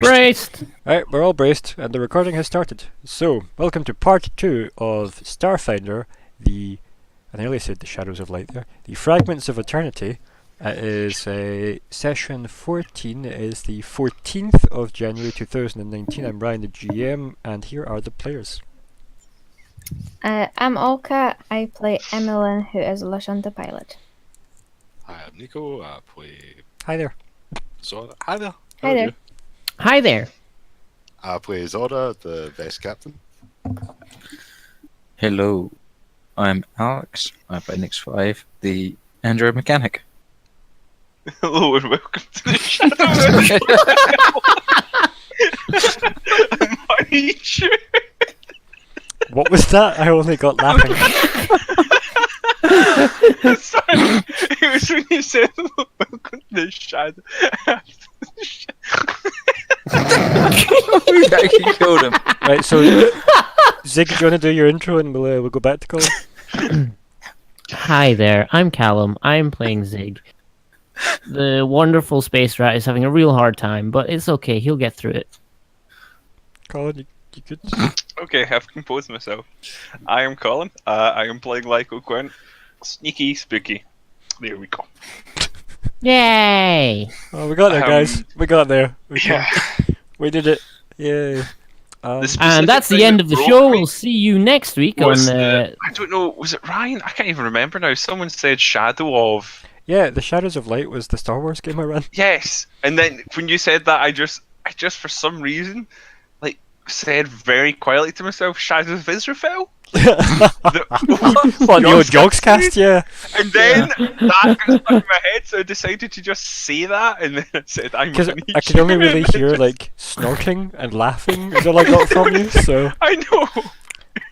Braced! Alright, we're all braced, and the recording has started. So, welcome to part 2 of StarFinder, I nearly said the Shadows of Light there, the Fragments of Eternity. It is session 14, it is the 14th of January 2019. I'm Ryan, the GM, and here are the players. I'm Olka. I play Emmelyn, who is Lashunta pilot. Hi, I'm Nico. I play Hi there. Zora. Hi there. Hi there. Hi there. I play Zora, the best captain. Hello, I'm Alex. I play Nix 5, the Android mechanic. Hello and welcome to the Shadow. Am I sure? What was that? I only got laughing. Sorry, it was when you said welcome to the Shadow. We actually killed him. Right, so, Zigg, do you want to do your intro and we'll go back to Colin? Hi there, I'm Calum. I'm playing Zigg. The wonderful space rat is having a real hard time, but it's okay, he'll get through it. Colin, you good? Okay, I've composed myself. I am Colin. I am playing Lyko, Quint. Sneaky, spooky. There we go. Yay! Oh, we got there, guys. We got there. We did it. Yay. And that's the end of the show. We'll see you next week on I don't know, was it Ryan? I can't even remember now. Someone said Shadow of... Yeah, the Shadows of Light was the Star Wars game I ran. Yes, and then when you said that, I just for some reason, like, said very quietly to myself, Shadows of Israel? What, the old Jogscast, yeah. And then that got stuck in my head, so I decided to just say that, and then I said, I'm Because gonna I could only really hear, like, snorting and laughing is all I got from you, so... I know!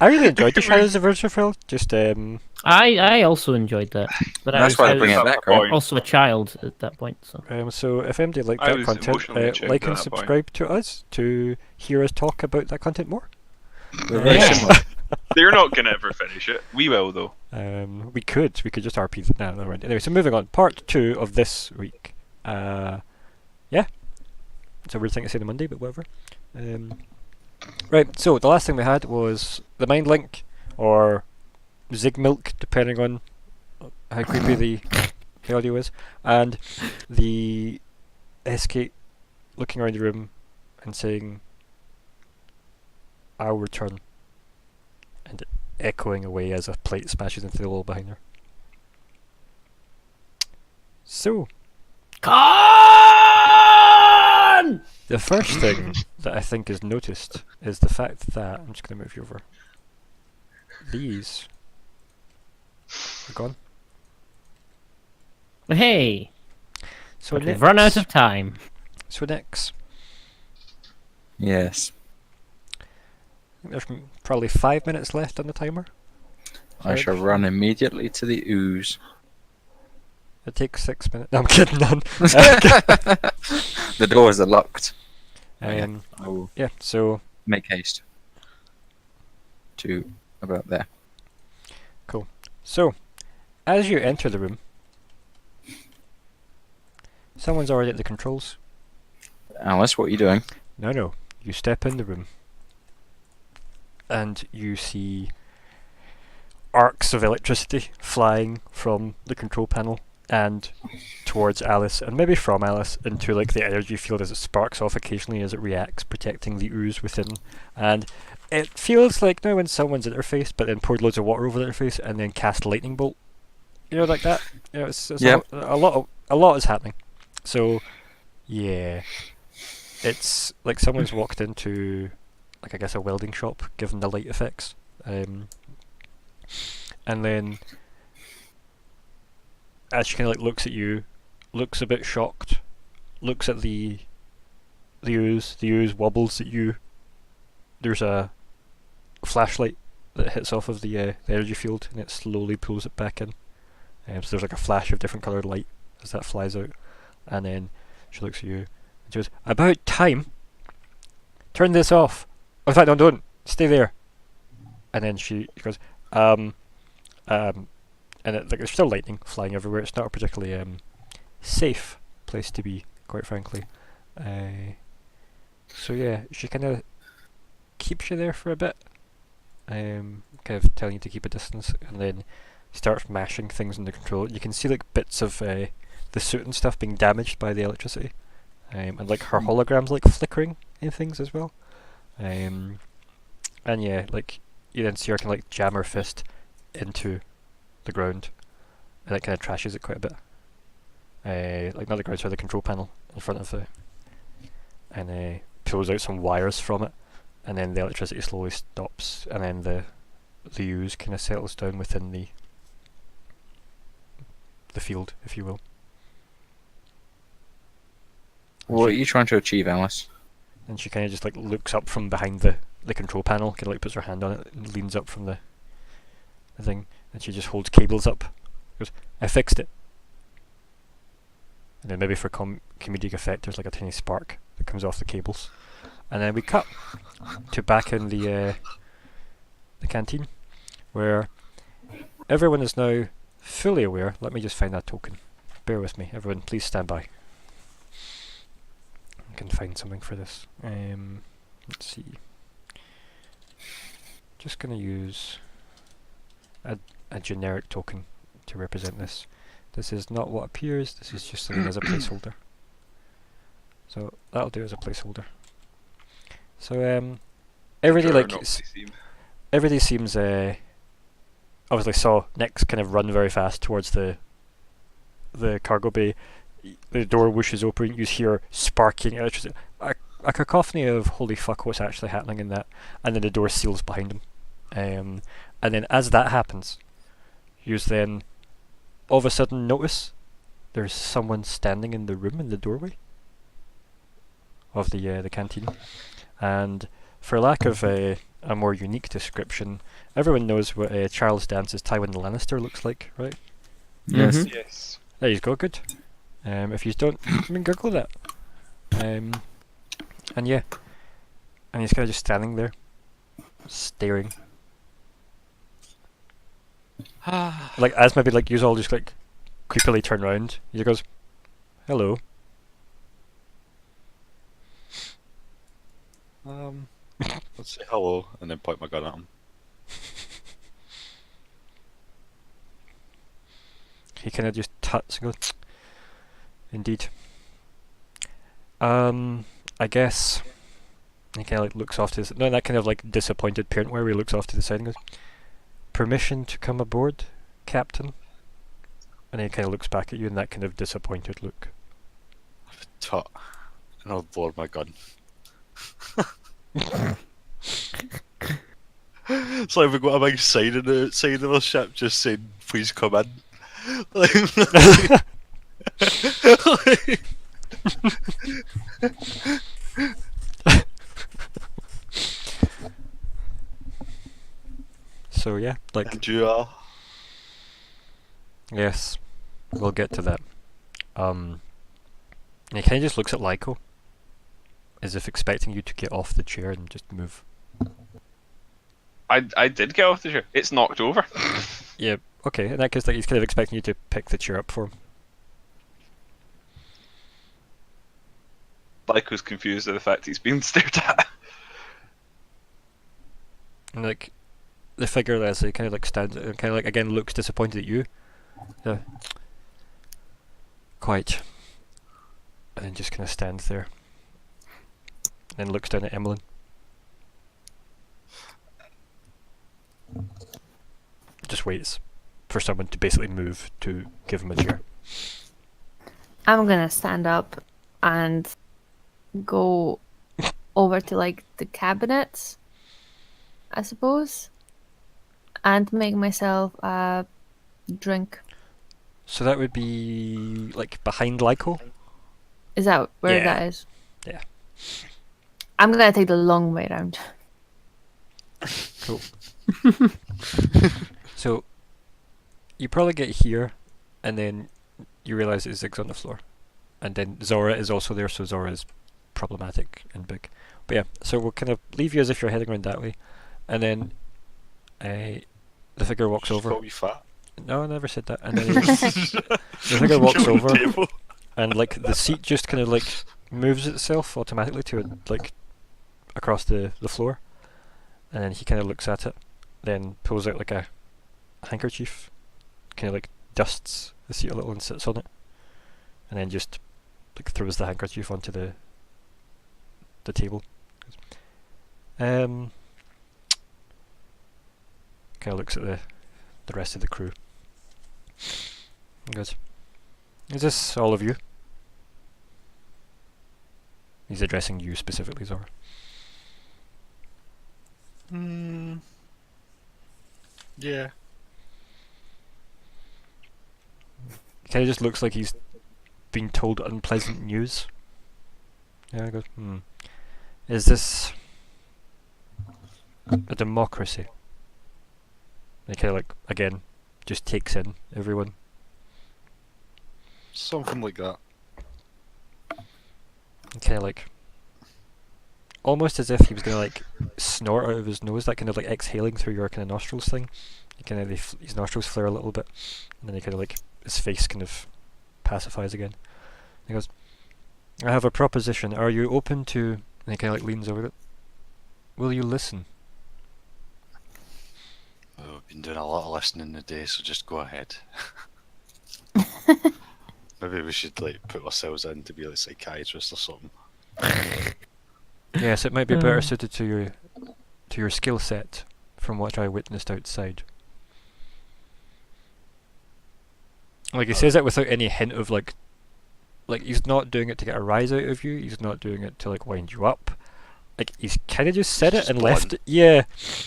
I really enjoyed the Shadows of Israel, just, I also enjoyed that. But That's why they bring it back, right? also a child at that point, so... so if anybody liked I that was content, emotionally attuned like to and that point. subscribe to us to hear us talk about that content more. We're very Yeah. similar. They're not gonna ever finish it. We will, though. We could just RP that. No, never mind. Anyway, so moving on. Part 2 of this week. Yeah. It's a weird thing to say on Monday, but whatever. Right, so the last thing we had was the mind link, or Zigg milk, depending on how creepy the audio is, and the SK looking around the room and saying, "I'll return," and echoing away as a plate smashes into the wall behind her. So, Con! the first thing that I think is noticed is the fact that, I'm just going to move you over, these are gone. Hey, So we've run out of time. So next, Yes. there's probably 5 minutes left on the timer. I shall run immediately to the ooze. It takes 6 minutes. No, I'm kidding, none. The doors are locked. Yeah, I will so make haste to about there. So, as you enter the room, someone's already at the controls. Alice, what are you doing? No, you step in the room, and you see arcs of electricity flying from the control panel and towards Alice, and maybe from Alice into like the energy field as it sparks off occasionally as it reacts, protecting the ooze within. And it feels like now when someone's at their face, but then poured loads of water over their face and then cast a lightning bolt. You know, like that. You know, it's Yep. a lot is happening. So, yeah, it's like someone's walked into, like, I guess a welding shop, given the light effects, and then as she kind of like looks at you, looks a bit shocked, looks at the ooze wobbles at you. There's a flashlight that hits off of the energy field, and it slowly pulls it back in. So there's like a flash of different coloured light as that flies out, and then she looks at you and she goes, "About time! Turn this off! Oh, in fact, no, don't! Stay there!" And then she goes, and there's still lightning flying everywhere. It's not a particularly safe place to be, quite frankly. So yeah, she kind of keeps you there for a bit, kind of telling you to keep a distance, and then starts mashing things in the control. You can see like bits of the suit and stuff being damaged by the electricity, and like her holograms like flickering in things as well. And yeah, like you then see her kind of like jam her fist into the ground, and it kind of trashes it quite a bit. Like not the ground, sorry, the control panel in front of the, and pulls out some wires from it, and then the electricity slowly stops, and then the ooze kind of settles down within the field, if you will. What are you trying to achieve, Alice? And she kind of just like looks up from behind the control panel, kind of like puts her hand on it and leans up from the thing, and she just holds cables up. Goes, I fixed it. And then maybe for comedic effect, there's like a tiny spark that comes off the cables, and then we cut to back in the canteen, where everyone is now fully aware. Let me just find that token. Bear with me, everyone. Please stand by. I can find something for this. Let's see. Just gonna use a generic token to represent this. This is not what appears. This is just something as a placeholder. So that'll do as a placeholder. So everybody like everybody seems obviously saw Nyx kind of run very fast towards the cargo bay. The door whooshes open, you hear sparking electricity, a cacophony of holy fuck, what's actually happening in that, and then the door seals behind him. And then as that happens, you then all of a sudden notice there's someone standing in the room in the doorway of the canteen. And for lack of a more unique description, everyone knows what Charles Dance's Tywin Lannister looks like, right? Yes. Mhm. Yes. There you go, good. If you don't, I mean, Google that. And yeah, and he's kind of just standing there, staring. Like as maybe like you all just like creepily turn around. He just goes, "Hello." Let's say hello and then point my gun at him. He kind of just tuts and goes, "Indeed." I guess he kind of like looks off to the that kind of like disappointed parent where he looks off to the side and goes, "Permission to come aboard, Captain?" And he kind of looks back at you in that kind of disappointed look. Tut. And I'll lower my gun. It's like we've got a big sign on the side of our ship just saying, please come in. So yeah, like And you are. yes, we'll get to that. And he kind of just looks at Lyko, as if expecting you to get off the chair and just move. I did get off the chair. It's knocked over. Yeah, okay. In that case, like he's kind of expecting you to pick the chair up for him. Lyko's confused at the fact he's being stared at. And like the figure as he kind of like stands and kind of like again looks disappointed at you. Yeah. Quite. And then just kind of stands there. And then looks down at Emmelyn. Just waits for someone to basically move to give him a chair. I'm gonna stand up and go over to like the cabinets, I suppose, and make myself a drink. So that would be like behind Lyko? Is that where Yeah. that is? Yeah. I'm gonna take the long way around. Cool. So you probably get here and then you realise that Zigg's on the floor. And then Zora is also there, so Zora is problematic and big. But yeah, so we'll kind of leave you as if you're heading around that way. And then the figure walks over. Call me fat. No, I never said that. And then the figure walks over, and like the seat just kind of like moves itself automatically to like across the floor, and then he kind of looks at it, then pulls out like a handkerchief, kind of like dusts the seat a little and sits on it, and then just like throws the handkerchief onto the table. Kind of looks at the rest of the crew. He goes, "Is this all of you?" He's addressing you specifically, Zora. Yeah. He kind of just looks like he's been told unpleasant news. Yeah, I go, Is this a democracy? And he kind of like, again, just takes in everyone. Something like that. Kind of like, almost as if he was gonna like snort out of his nose, that kind of like exhaling through your kind of nostrils thing. He kind of his nostrils flare a little bit, and then he kind of like his face kind of pacifies again. He goes, "I have a proposition. Are you open to?" And he kind of like leans over it. "Will you listen?" Oh, we've been doing a lot of listening today, so just go ahead. Maybe we should like put ourselves in to be like psychiatrists or something. Yes, it might be better suited to your skill set, from what I witnessed outside. Like he says it without any hint of like he's not doing it to get a rise out of you. He's not doing it to like wind you up. Like he's kind of just said He's it just and blunt. left it. Yeah,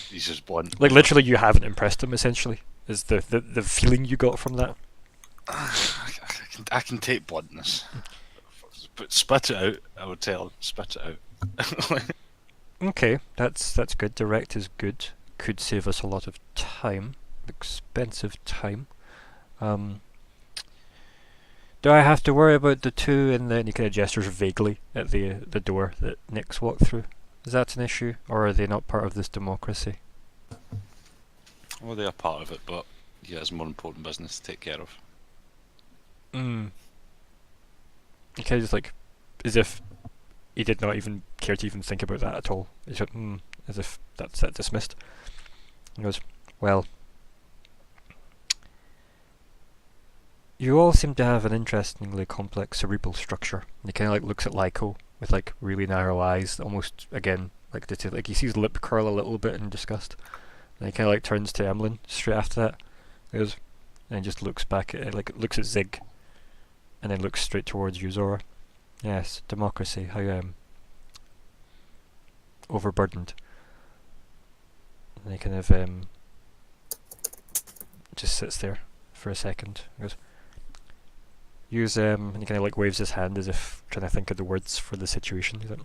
He's just blunt. like literally, you haven't impressed him. Essentially, is the feeling you got from that. I can take bluntness, but spit it out. I would tell him, spit it out. Okay, that's good. Direct is good. Could save us a lot of time, expensive time. Do I have to worry about the two? And then he kind of gestures vaguely at the door that Nick's walked through. Is that an issue, or are they not part of this democracy? Well, they are part of it, but he has more important business to take care of. He kind of just like, as if he did not even care to even think about that at all. He said, as if that's that dismissed. He goes, "Well, you all seem to have an interestingly complex cerebral structure." And he kind of like looks at Lyko with like really narrow eyes, almost again like like he sees lip curl a little bit in disgust. And he kind of like turns to Emmelyn straight after that. He goes, and just looks back at like looks at Zigg, and then looks straight towards you, Zora. "Yes, democracy. How overburdened." And he kind of just sits there for a second. He goes, "Use and he kind of like waves his hand as if trying to think of the words for the situation. He's like,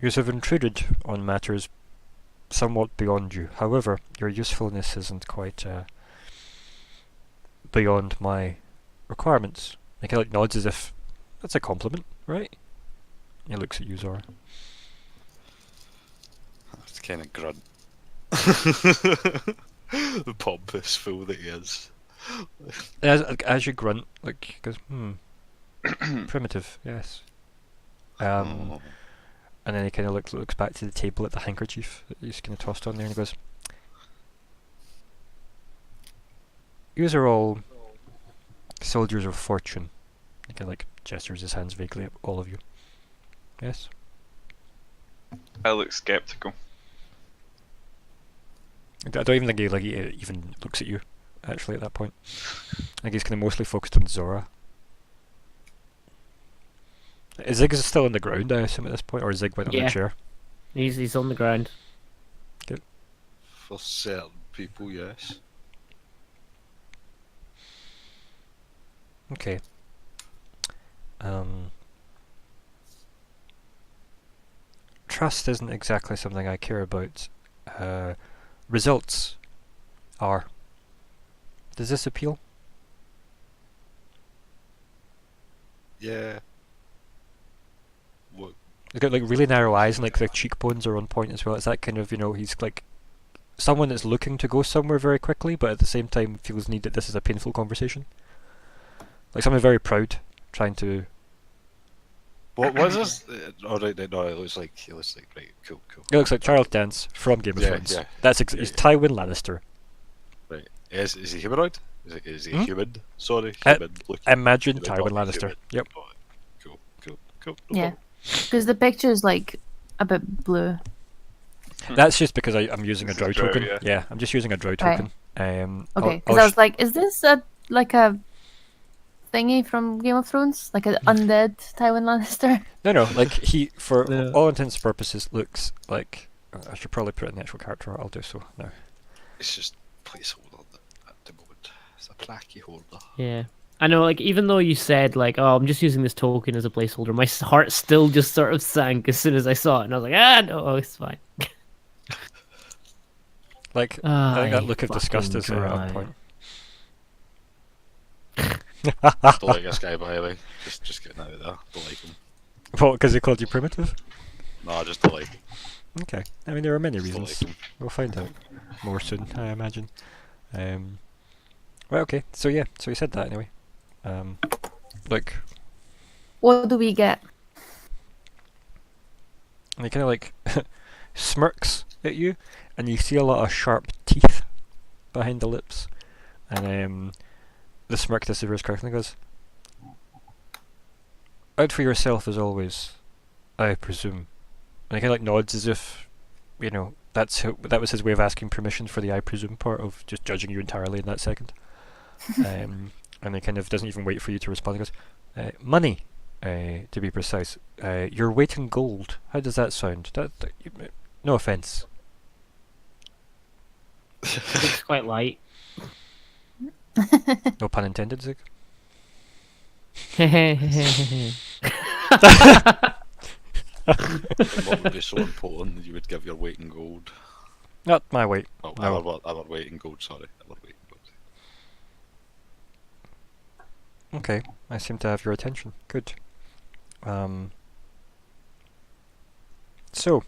"You have intruded on matters somewhat beyond you. However, your usefulness isn't quite beyond my requirements." He kind of like nods as if that's a compliment, right? And he looks at you, Zora. It's kind of grunt. The pompous fool that he is. As you grunt, like he goes, primitive, yes. Oh. And then he kind of looks back to the table at the handkerchief that he's kind of tossed on there, and he goes, "Yous are all soldiers of fortune." He kind of like gestures his hands vaguely at all of you. Yes? I look skeptical. I don't even think he even looks at you, actually, at that point. I think he's kind of mostly focused on Zora. Zigg is still on the ground, I assume, at this point, or Zigg went on the chair. He's on the ground. Good. For certain people, yes. Okay. Trust isn't exactly something I care about. Results are. Does this appeal? Yeah. What? He's got like really narrow eyes and like the cheekbones are on point as well. It's that kind of, he's like someone that's looking to go somewhere very quickly, but at the same time feels need that this is a painful conversation. Like someone very proud, trying to What was this? Oh, right, no, it looks like right. Cool. It looks like Charles Dance from Game of Yeah, Thrones. yeah. That's Yeah, he's yeah. Tywin Lannister. Right. Is he humanoid? Is he Hmm? human? Sorry, Uh, human. Imagine Human, Tywin not Lannister. human. Yep. Oh, cool. No Yeah. problem. Because the picture is like a bit blue. That's just because I'm using a This is drow drow, token. yeah. Yeah, I'm just using a drow Right. token. Okay, because I was like, is this a thingy from Game of Thrones? Like an undead Tywin Lannister? No, like he, for No. all intents and purposes, looks like. I should probably put in the actual character. I'll do so now. It's just placeholder at the moment. It's a placky holder. Yeah. I know, like, even though you said, like, oh, I'm just using this token as a placeholder, my heart still just sort of sank as soon as I saw it, and I was like, no, it's fine. Like, I think that Aye, look of disgust fucking is on dry. point. Don't like this guy, by the way. Just getting out of there. Don't like him. What, because he called you primitive? No, I just don't like him. Okay. I mean, there are many Just don't reasons. like him. We'll find out more soon, I imagine. Right, okay. So yeah, so he said that anyway. Like, What do we get? and he kind of like smirks at you, and you see a lot of sharp teeth behind the lips, and the smirk disappears quickly and goes, "Out for yourself as always, I presume." And he kind of like nods as if, you know, that was his way of asking permission for the "I presume" part of just judging you entirely in that second. And he kind of doesn't even wait for you to respond. He goes, "Money, to be precise. Your weight in gold. How does that sound? No offense." It's quite light. No pun intended, Zigg. What would be so important that you would give your weight in gold? Not my weight. Oh, No. our weight in gold, sorry. Our weight in gold. Okay, I seem to have your attention. Good. So,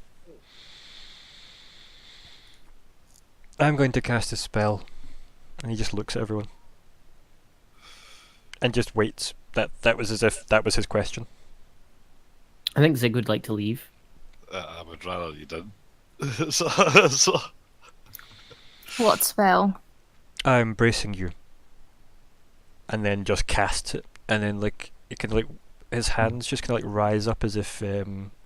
I'm going to cast a spell, and he just looks at everyone, and just waits. That was as if that was his question. I think Zigg would like to leave. I would rather you didn't. so, What spell? I'm bracing you, and then just casts it, and then like it can like his hands just kind of like rise up as if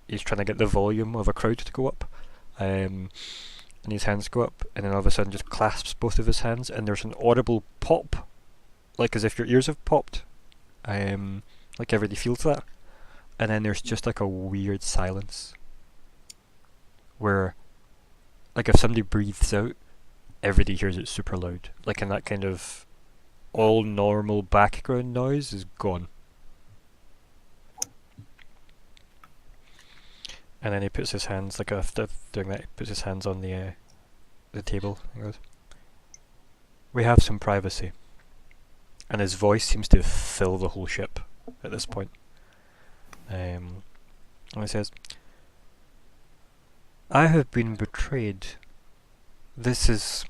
he's trying to get the volume of a crowd to go up, and his hands go up, and then all of a sudden just clasps both of his hands, and there's an audible pop, like as if your ears have popped, like everybody feels that, and then there's just like a weird silence, where, like if somebody breathes out, everybody hears it super loud, like in that kind of all normal background noise is gone. And then he puts his hands, like after doing that, he puts his hands on the table and goes, "We have some privacy." And his voice seems to fill the whole ship at this point. And he says, "I have been betrayed. This is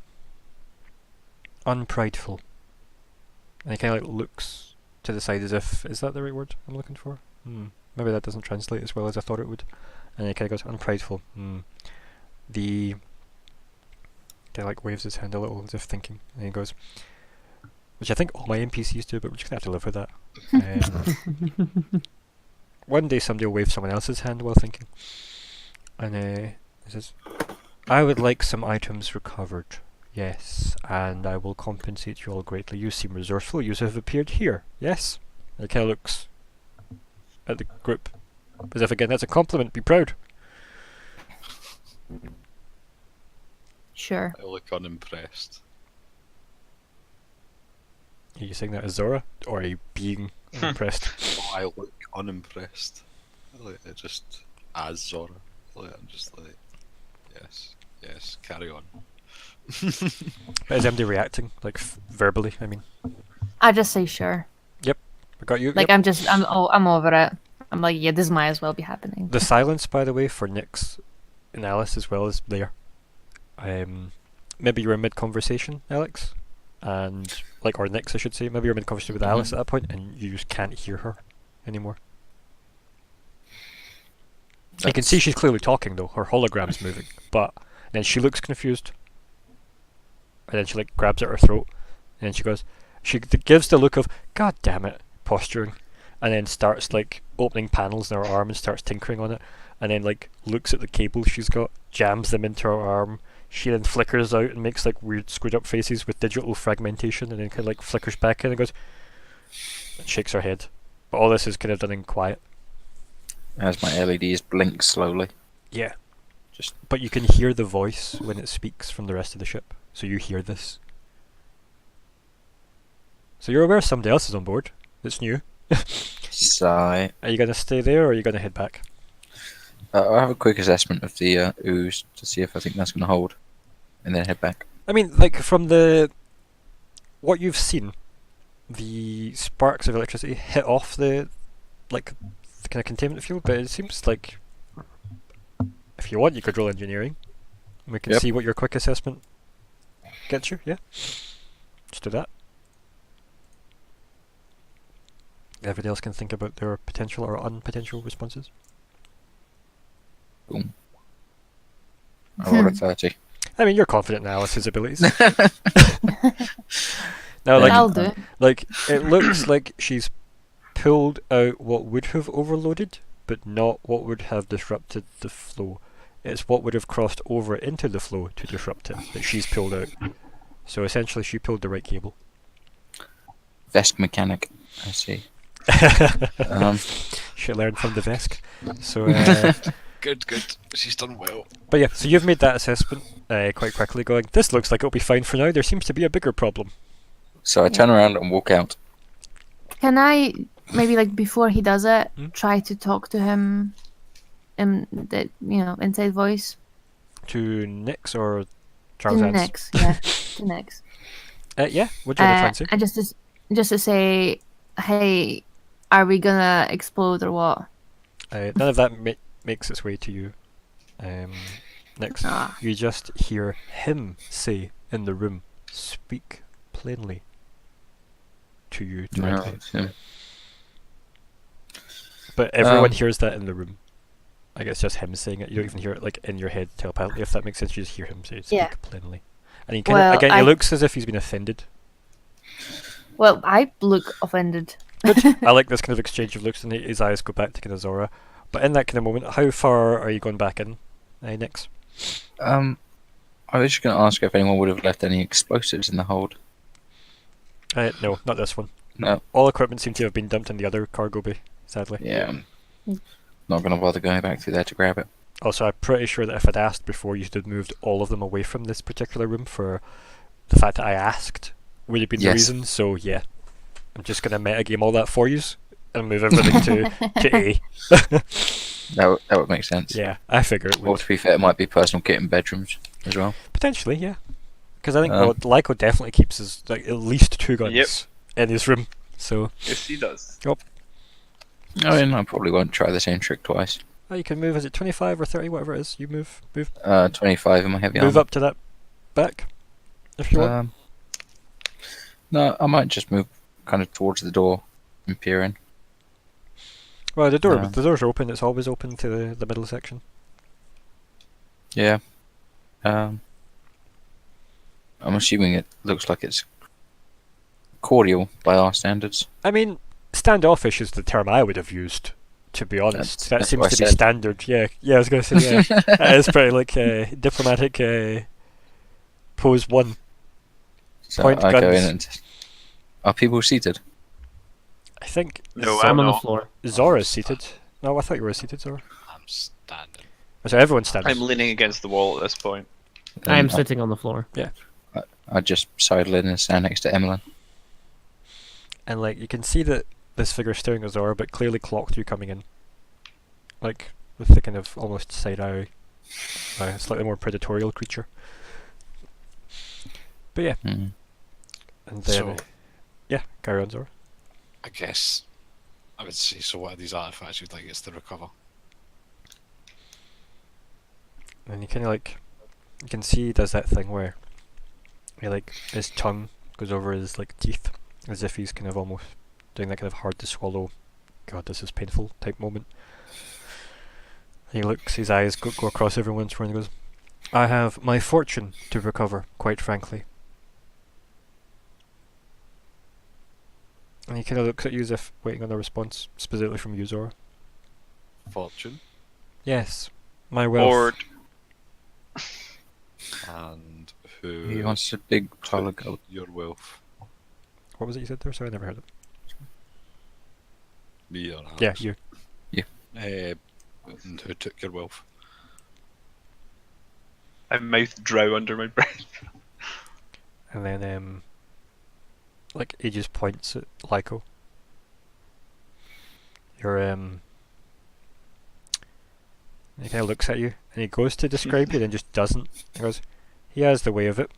unprideful." And he kind of like looks to the side as if, is that the right word I'm looking for? Maybe that doesn't translate as well as I thought it would. And he kind of goes, "Unprideful." The guy like waves his hand a little as if thinking, and he goes, which I think all my NPCs do, but we're just gonna have to live with that. One day somebody will wave someone else's hand while thinking, and he says, "I would like some items recovered. Yes, and I will compensate you all greatly. You seem resourceful. You have appeared here. Yes." And he kind of looks at the group as if again that's a compliment. Be proud. Sure. I look unimpressed. Are you saying that as Zora, or are you being impressed? Oh, I look unimpressed. I just, as Zora. I'm just like, yes, carry on. But is MD reacting, like verbally? I mean, I just say sure. I got you. Like Yep. I'm over it. I'm like, yeah, this might as well be happening. The silence, by the way, for Nyx and Alice as well is there. Maybe you're in mid-conversation, Alex, and like, or Nyx, I should say. Maybe you're mid-conversation with Alice at that point, and you just can't hear her anymore. You can see she's clearly talking though. Her hologram's moving, but then she looks confused, and then she like grabs at her throat, and then she goes. She gives the look of "God damn it" posturing, and then starts like opening panels in her arm and starts tinkering on it, and then like looks at the cables she's got, jams them into her arm. She then flickers out and makes like weird screwed up faces with digital fragmentation, and then kind of like flickers back in and goes, and shakes her head. But all this is kind of done in quiet. As my LEDs blink slowly. Yeah. Just But you can hear the voice when it speaks from the rest of the ship, so you hear this. So you're aware somebody else is on board. It's new. sigh. Are you gonna stay there or are you gonna head back? I'll have a quick assessment of the ooze to see if I think that's going to hold, and then head back. I mean, like from the what you've seen, the sparks of electricity hit off the like the kind of containment field, but it seems like if you want, you could roll engineering. We can Yep. see what your quick assessment gets you. Yeah, just do that. Everybody else can think about their potential or unpotential responses. Boom. I rolled a 30. I mean, you're confident in Alice's abilities. Now, I'll do. like it looks like she's pulled out what would have overloaded, but not what would have disrupted the flow. It's what would have crossed over into the flow to disrupt it that she's pulled out. So essentially, she pulled the right cable. Vesk mechanic. I see. She learned from the Vesk. So, Good. She's done well. but yeah, so you've made that assessment quite quickly, going, this looks like it'll be fine for now. There seems to be a bigger problem. So I turn around and walk out. Can I maybe like before he does it, Hmm? try to talk to him in the inside voice? To Nix or Charles To Ants? Nix, yeah, to Nix. Yeah, what do you want to try and say? And just to say, hey, are we gonna explode or what? None of that makes its way to you. Next, Ah. you just hear him say in the room, speak plainly to you directly. Yeah. But everyone hears that in the room. Like it's just him saying it. You don't even hear it like in your head telepathically. If that makes sense, you just hear him say, speak Yeah. plainly. And he kind Well, of again, I- he looks as if he's been offended. Well, I look offended. I like this kind of exchange of looks, and his eyes go back to kind of Zora. But in that kind of moment, how far are you going back in, Nix? I was just going to ask if anyone would have left any explosives in the hold. No, not this one. No. All equipment seemed to have been dumped in the other cargo bay, sadly. Yeah. Not going to bother going back through there to grab it. Also, I'm pretty sure that if I'd asked before, you'd have moved all of them away from this particular room for the fact that I asked would have been the Yes. reason. So yeah, I'm just gonna metagame all that for you and move everything to A. That would make sense. Yeah, I figure it Or would. to be fair, it might be personal kit in bedrooms as well. Potentially, yeah. Because I think Um, Lyko definitely keeps his like at least 2 guns Yep. in his room. So Yes, he does. I mean, I probably won't try the same trick twice. you can move. Is it 25 or 30, whatever it is? You move 25 in my heavy move armor. up to that back if you want. No, I might just move kind of towards the door and peer in. Well, the um, door's open. It's always open to the middle section. Yeah. I'm assuming it looks like it's cordial by our standards. I mean, standoffish is the term I would have used, to be honest. That That's seems what to I be said. standard. Yeah, I was going to say, yeah. That is pretty like diplomatic pose 1. So Point I go guns. in and... Are people seated? I think No, I'm on the not. floor. Zora's seated. No, I thought you were seated, Zora. I'm standing. So everyone's standing. I'm leaning against the wall at this point. I am Then sitting on the floor. I just sidle in and stand next to Emmelyn. And like you can see that this figure's staring at Zora, but clearly clocked you coming in. Like with the kind of almost side eye, slightly more predatorial creature. But yeah, Mm. and then So, yeah, carry on, Zora. I guess I would say, so what are these artifacts you'd like us to recover? And you kind of like, you can see he does that thing where he like his tongue goes over his like teeth, as if he's kind of almost doing that kind of hard to swallow, God, this is painful type moment. He looks, his eyes go across everyone's front and goes, I have my fortune to recover, quite frankly. And he kind of looks at you as if waiting on a response, specifically from you, Zora. Fortune. Yes, my wealth. Bored. And who He wants a big pile of took gold. your wealth? What was it you said there? Sorry, I never heard it. Me or Yeah, Alex? you. And who took your wealth? I mouth drow under my breath. And then, like, he just points at Lyko. He kind of looks at you, and he goes to describe you, then just doesn't. He goes, he has the way of it.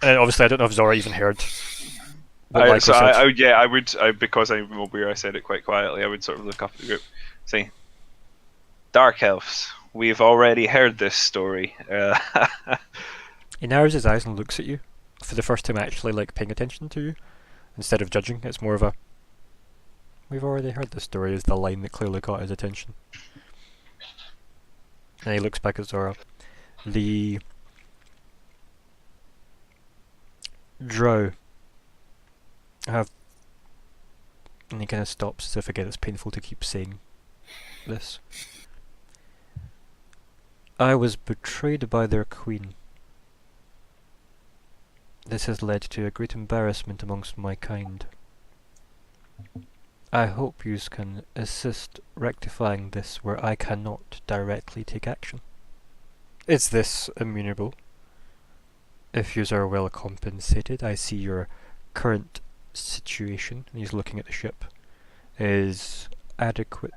And obviously, I don't know if Zora even heard what Lyko said. I would, because I'm aware I said it quite quietly, I would sort of look up at the group, say, Dark Elves, we've already heard this story. He narrows his eyes and looks at you, for the first time actually, like, paying attention to you, instead of judging. It's more of a, we've already heard this story, is the line that clearly caught his attention. And he looks back at Zora. The drow have... And he kind of stops as if again it's painful to keep saying this. I was betrayed by their queen. This has led to a great embarrassment amongst my kind. I hope you can assist rectifying this where I cannot directly take action. Is this amenable? If you are well compensated, I see your current situation, and he's looking at the ship, is adequate.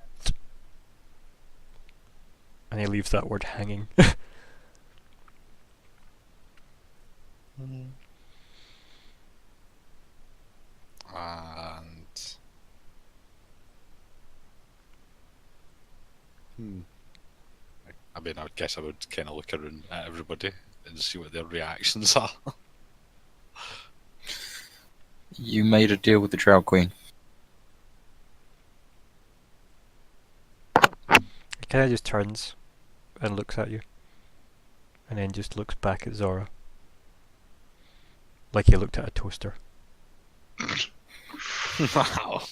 And he leaves that word hanging. I mean, I guess I would kind of look around at everybody and see what their reactions are. You made a deal with the Drow Queen. He kind of just turns and looks at you, and then just looks back at Zora, like he looked at a toaster. Wow.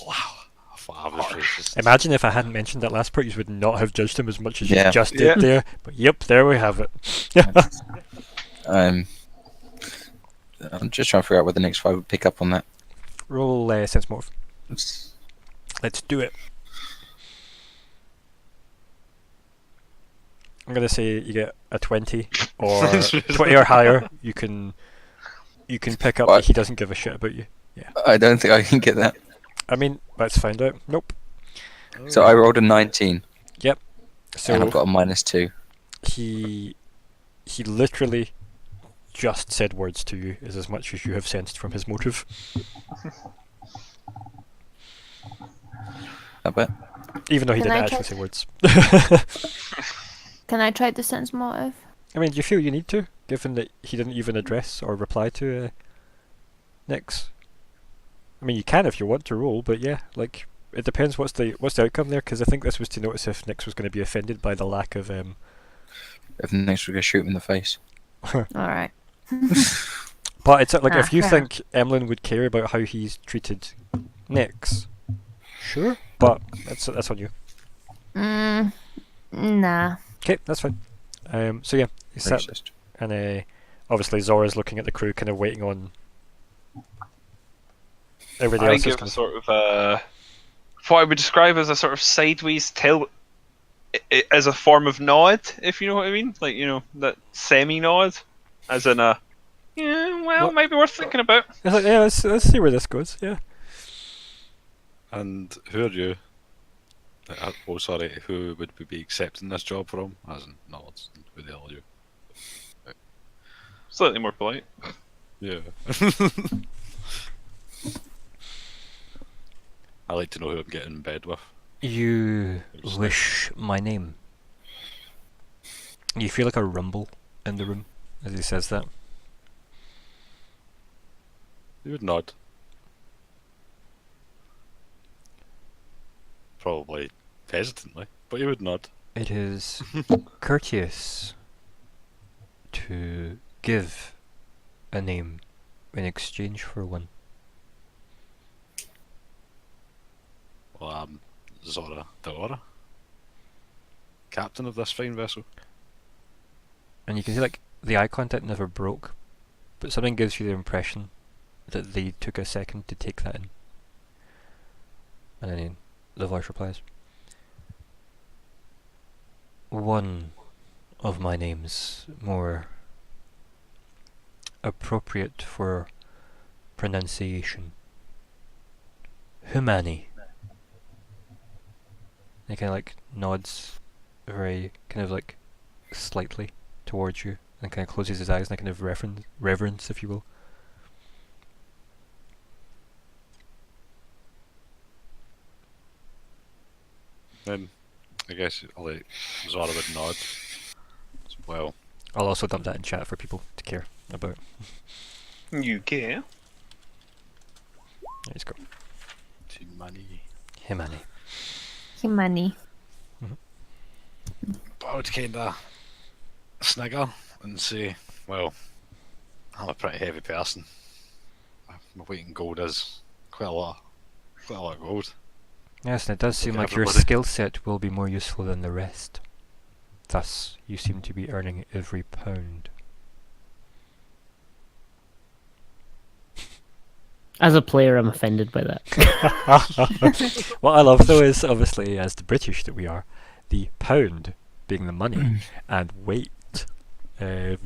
Wow. Imagine if I hadn't mentioned that last part, you would not have judged him as much as Yeah. you just did there. But yep, there we have it. I'm just trying to figure out whether the next 5 would pick up on that. Roll sense motive. Let's do it. I'm gonna say you get a 20 or 20 or higher. You can pick up that he doesn't give a shit about you. I don't think I can get that. I mean, let's find out. Nope. So I rolled a 19. Yep. And So I've got a -2. he literally just said words to you, is as much as you have sensed from his motive. I bet. Even though he Can didn't I actually check? say words. Can I try to sense motive? I mean, do you feel you need to, given that he didn't even address or reply to Nyx? I mean, you can if you want to roll, but yeah, like, it depends what's the outcome there, because I think this was to notice if Nyx was going to be offended by the lack of... If the next we're going to shoot him in the face. Alright. But it's like, if you fair. think Emmelyn would care about how he's treated Nyx, sure, but that's on you. Nah. Okay, that's fine. So yeah, he sat, Racist. and obviously Zora's looking at the crew, kind of waiting on everybody I else. give a sort of what I would describe as a sort of sideways tail, as a form of nod, if you know what I mean, like, you know, that semi nod, as in a well, What? might be worth thinking about. It's like, yeah, let's see where this goes. Yeah. And who are you? Oh, sorry, who would we be accepting this job from? As in, nods. Who the hell are you? Slightly more polite. Yeah. I like to know who I'm getting in bed with. You wish my name. You feel like a rumble in the room as he says that. You would nod. probably hesitantly, but he would nod. It is courteous to give a name in exchange for one. Well, I'm Zora Daora, captain of this fine vessel. And you can see like the eye contact never broke, but something gives you the impression that they took a second to take that in. And then the voice replies, one of my names more appropriate for pronunciation. Humani. He kind of like nods very kind of like slightly towards you and kind of closes his eyes in a kind of reverence, if you will. Then I guess Zora would nod. Well, I'll also dump that in chat for people to care about. You care? Let's go. to money. Humani. Money. But I would kinda snigger and say, well, I'm a pretty heavy person. My weight in gold is quite a lot of gold. Yes, and it does seem Look at like your everybody. skill set will be more useful than the rest. Thus, you seem to be earning every pound. As a player, I'm offended by that. What I love though is, obviously, as the British that we are, the pound being the money and weight for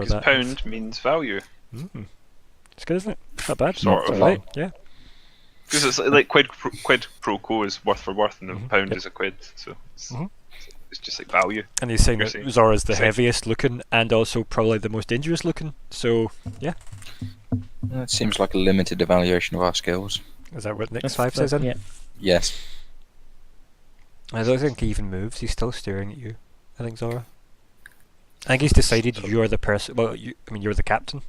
Because that. pound means value. It's good, isn't it? Not bad. Sort of. Right, yeah. Because it's like quid pro quo is worth for worth, and a pound Yep. is a quid. So it's, Mhm. it's just like value. And he's saying You're that saying- Zora's the saying- heaviest looking and also probably the most dangerous looking. So, yeah. It seems like a limited evaluation of our skills. Is that what Nick That's 5 says then? Yeah. Yes. I don't think he even moves. He's still staring at you. I think Zora. I think he's decided you're the person. Well, you're the captain,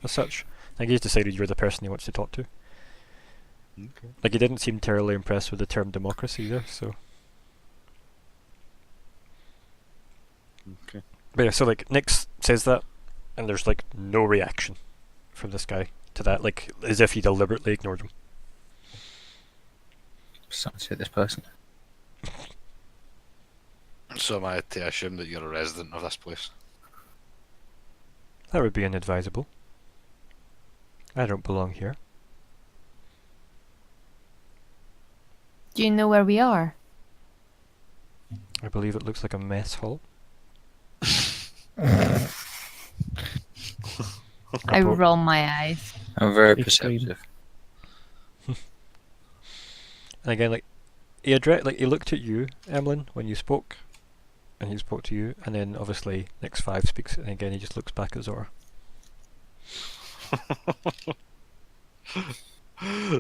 as such. I think he's decided you're the person he wants to talk to. Okay. Like he didn't seem terribly impressed with the term democracy either. So. Okay. But yeah, so like Nick says that, and there's like no reaction from this guy to that, like as if he deliberately ignored him. Besides, hit this person. So am I to assume that you're a resident of this place? That would be inadvisable. I don't belong here. Do you know where we are? I believe it looks like a mess hall. I roll my eyes. I'm very Big screen. perceptive. And again, like he looked at you, Emmelyn, when you spoke, and he spoke to you, and then obviously Nick's 5 speaks, and again he just looks back at Zora.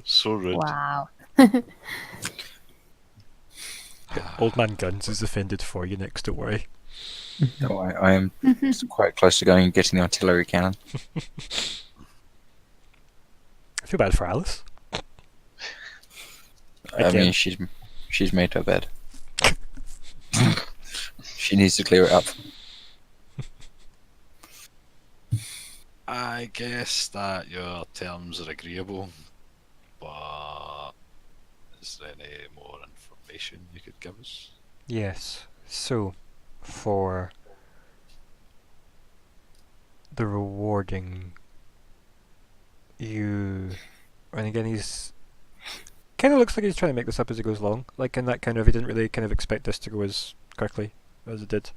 So rude. Wow. Old man Guns is offended for you, Nick. Don't worry. No, I am quite close to going and getting the artillery cannon. I feel bad for Alice. I Again. mean, she's made her bed. She needs to clear it up. I guess that your terms are agreeable, but is there any more information you could give us? Yes. So, for the rewarding, and again he's kind of looks like he's trying to make this up as he goes along. Like in that kind of, he didn't really kind of expect this to go as quickly as it did.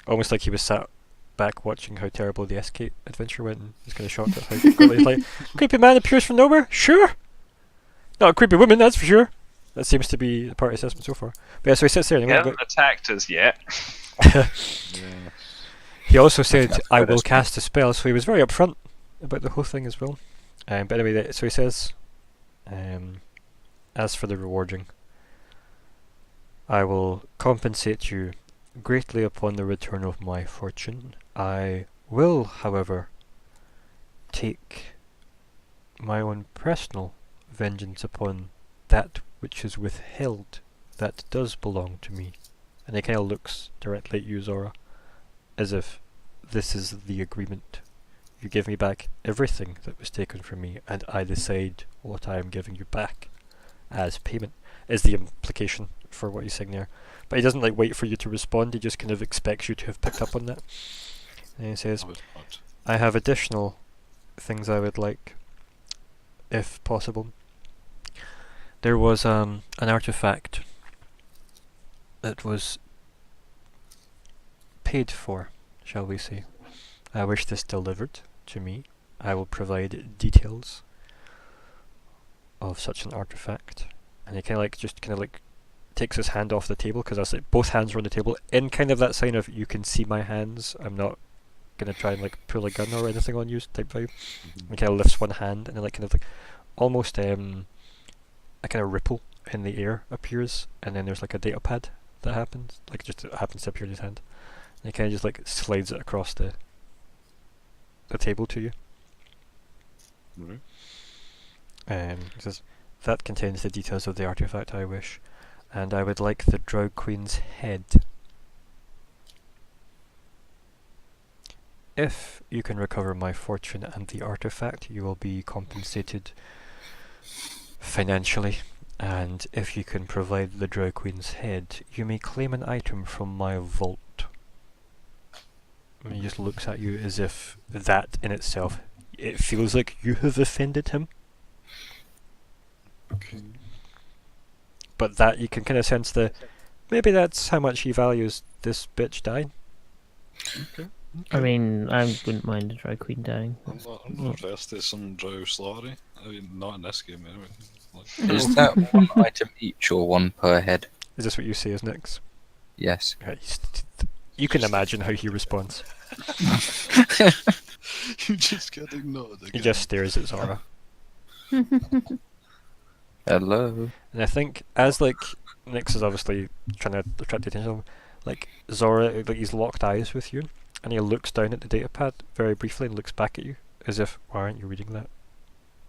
Almost like he was sat back watching how terrible the Escape adventure went, and he's kind of shocked at how quickly he's like, creepy man appears from nowhere. Sure. Not a creepy woman, that's for sure. That seems to be the party assessment so far. But yeah, so he sits there and He hasn't attacked us yet. he also said, That's I quite will a- cast a spell, so he was very upfront about the whole thing as well. But anyway, so he says, as for the rewarding, I will compensate you greatly upon the return of my fortune. I will, however, take my own personal vengeance upon that which is withheld that does belong to me. And he kind of looks directly at you, Zora, as if this is the agreement. You give me back everything that was taken from me, and I decide what I am giving you back as payment, is the implication for what he's saying there. But he doesn't like wait for you to respond, he just kind of expects you to have picked up on that. And he says, I have additional things I would like, if possible. There was an artifact that was paid for, shall we say. I wish this delivered to me. I will provide details of such an artifact. And he kind of like takes his hand off the table, because that's like both hands are on the table in kind of that sign of you can see my hands, I'm not gonna try and like pull a gun or anything on you type vibe. He kind of lifts one hand, and then like kind of like almost a kind of ripple in the air appears, and then there's like a data pad that happens, like just it happens to appear in his hand, and he kind of just like slides it across the table to you. He says, that contains the details of the artifact I wish, and I would like the Drow Queen's head. If you can recover my fortune and the artifact, you will be compensated financially, and if you can provide the Drow Queen's head, you may claim an item from my vault. And he just looks at you as if that in itself, it feels like you have offended him. Okay. But that you can kind of sense maybe that's how much he values this bitch dying. Okay. I mean, I wouldn't mind a Drow Queen dying. I'm not averse to some drow slaughter. I mean, not in this game anyway. Like, Is that one item each or one per head? Is this what you say is next? Yes. Right, you can imagine how he responds. you just get ignored again. He just stares at Zora. Hello. And I think as like Nyx is obviously trying to attract the attention of him, like Zora, like he's locked eyes with you, and he looks down at the datapad very briefly and looks back at you as if, why aren't you reading that?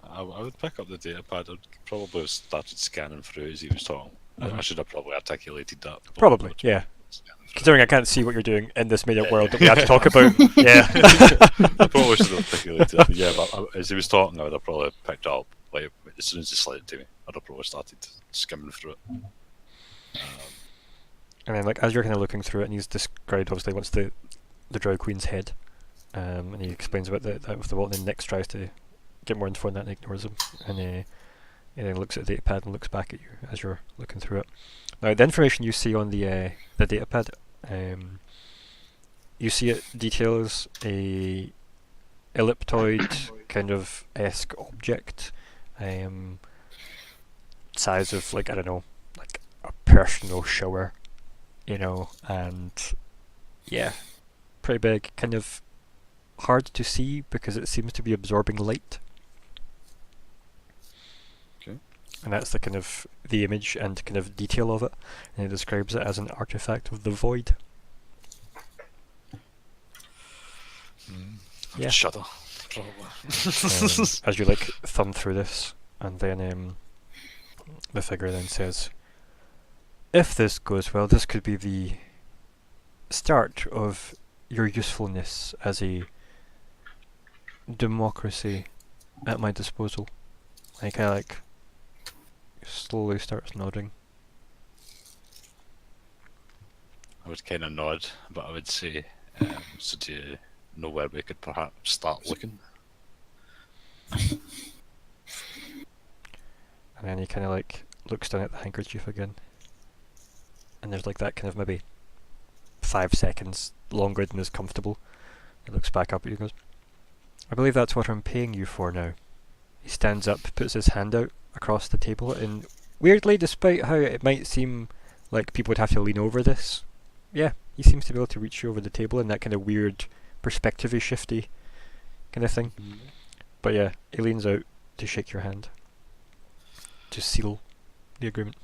I would pick up the datapad. I'd probably have started scanning through as he was talking. I should have probably articulated that. Probably, yeah. Scanning through. Considering I can't see what you're doing in this made-up world that we have to talk about, yeah. I probably should have articulated it. Yeah, but as he was talking, I would have probably picked it up. Like, as soon as he slid it to me, I'd have probably started skimming through it. And then, like, as you're kind of looking through it, and he's described, obviously, what's the Drow Queen's head, and he explains about that with the vault, and then Nyx tries to get more info on that and ignores him, and he then looks at the datapad and looks back at you as you're looking through it. Now, the information you see on the datapad, you see it details a elliptoid kind of esque object, size of like, I don't know, like a personal shower, you know, and yeah, pretty big, kind of hard to see because it seems to be absorbing light. Okay. And that's the kind of the image and kind of detail of it, and it describes it as an artifact of the void. Yeah. Shudder, probably. As you like thumb through this, and then the figure then says, if this goes well, this could be the start of your usefulness as a democracy at my disposal. And he kind of like slowly starts nodding. I would kind of nod, but I would say, so do you know where we could perhaps start looking? And then he kind of like looks down at the handkerchief again. And there's like that kind of maybe 5 seconds longer than is comfortable. He looks back up at you and goes, I believe that's what I'm paying you for now. He stands up, puts his hand out across the table, and weirdly, despite how it might seem like people would have to lean over this, yeah, he seems to be able to reach you over the table in that kind of weird perspective-y shifty kind of thing. But yeah, he leans out to shake your hand, to seal the agreement.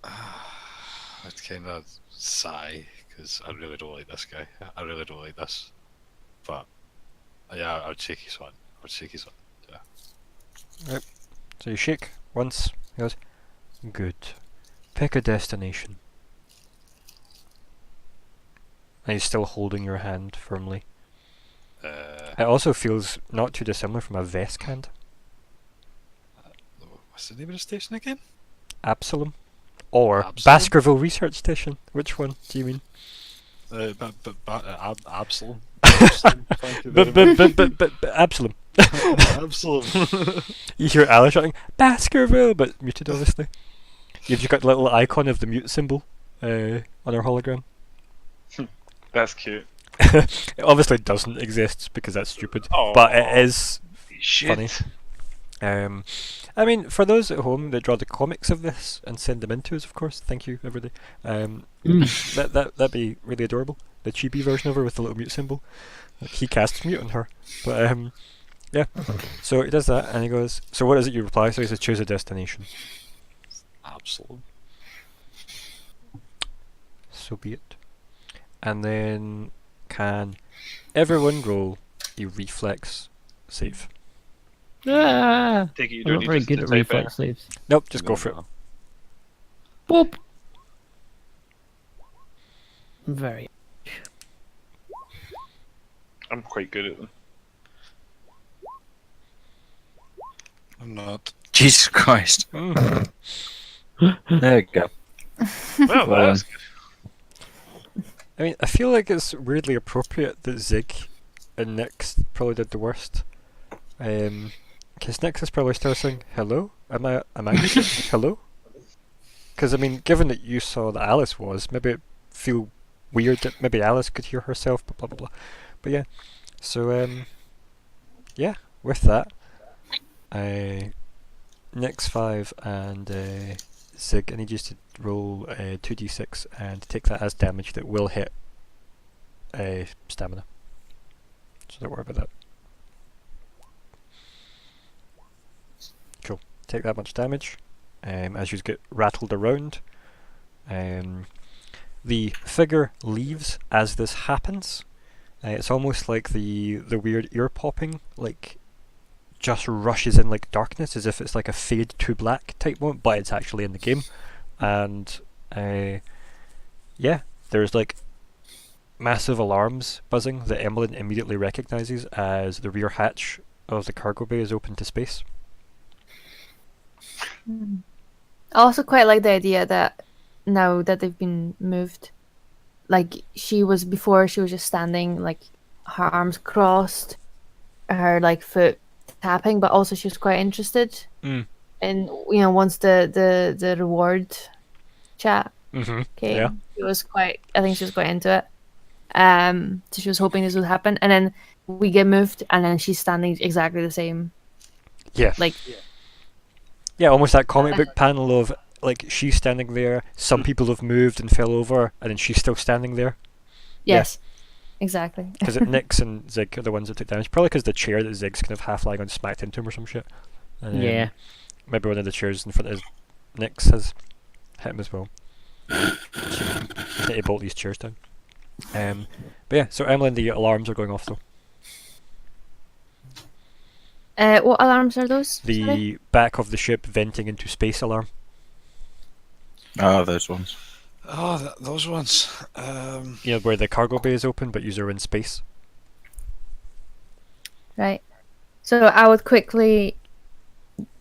I'd kind of sigh, because I really don't like this guy. I really don't like this. But, yeah, I would shake his hand. Yeah. So you shake once, he goes, Good. Pick a destination. And he's still holding your hand firmly. It also feels not too dissimilar from a Vesk hand. What's the name of the station again? Absalom. Or Absalom? Baskerville Research Station. Which one do you mean? Absalom. Absalom. Thank you very much. Absalom. Absalom. You hear Alice shouting, Baskerville, but muted obviously. You've just got the little icon of the mute symbol on our hologram. That's cute. It obviously doesn't exist because that's stupid, but it is Shit. funny. I mean, for those at home that draw the comics of this and send them in to us, of course, thank you, everybody. That'd be really adorable. The chibi version of her with the little mute symbol. He casts mute on her. But yeah. So he does that and he goes, so what is it you reply? So he says, choose a destination. Absalom. So be it. And then can everyone roll a reflex save? Ah, Take it you I'm don't not need very to good at type reflex saves. Nope, just go for it. Boop. Very. I'm quite good at them. I'm not. Jesus Christ. Mm. There we go. Well, Well that's good. I mean, I feel like it's weirdly appropriate that Zigg and Nyx probably did the worst. Because Nyx is probably still saying, hello? Am I muted? Hello? Because, I mean, given that you saw that Alice was, maybe it feel weird that maybe Alice could hear herself, but blah blah blah. But yeah, so, yeah, with that, Nyx 5 and Zigg, I need you to roll 2d6 and take that as damage that will hit stamina. So don't worry about that. Cool. Take that much damage as you get rattled around. The figure leaves as this happens. It's almost like the weird ear popping, like just rushes in like darkness, as if it's like a fade to black type moment, but it's actually in the game. And yeah, there's like massive alarms buzzing that Emmelyn immediately recognises as the rear hatch of the cargo bay is open to space. I also quite like the idea that now that they've been moved, like she was just standing, like her arms crossed, her like foot tapping, but also she was quite interested in, once the reward chat came, Yeah. I think she was quite into it. So she was hoping this would happen, and then we get moved, and then she's standing exactly the same. Yeah. Like, yeah, almost that comic book panel of like she's standing there, some people have moved and fell over, and then she's still standing there. yes, exactly. Because Nyx and Zigg are the ones that took damage. Probably because the chair that Zigg's kind of half lying on smacked into him or some shit. And, Yeah. Maybe one of the chairs in front of Nyx has hit him as well. Need to bolt these chairs down. But yeah, so Emmelyn, the alarms are going off though. What alarms are those? The Sorry? back of the ship venting into space alarm. Oh, those ones. Oh, those ones. Yeah, where the cargo bay is open, but you're in space. Right. So I would quickly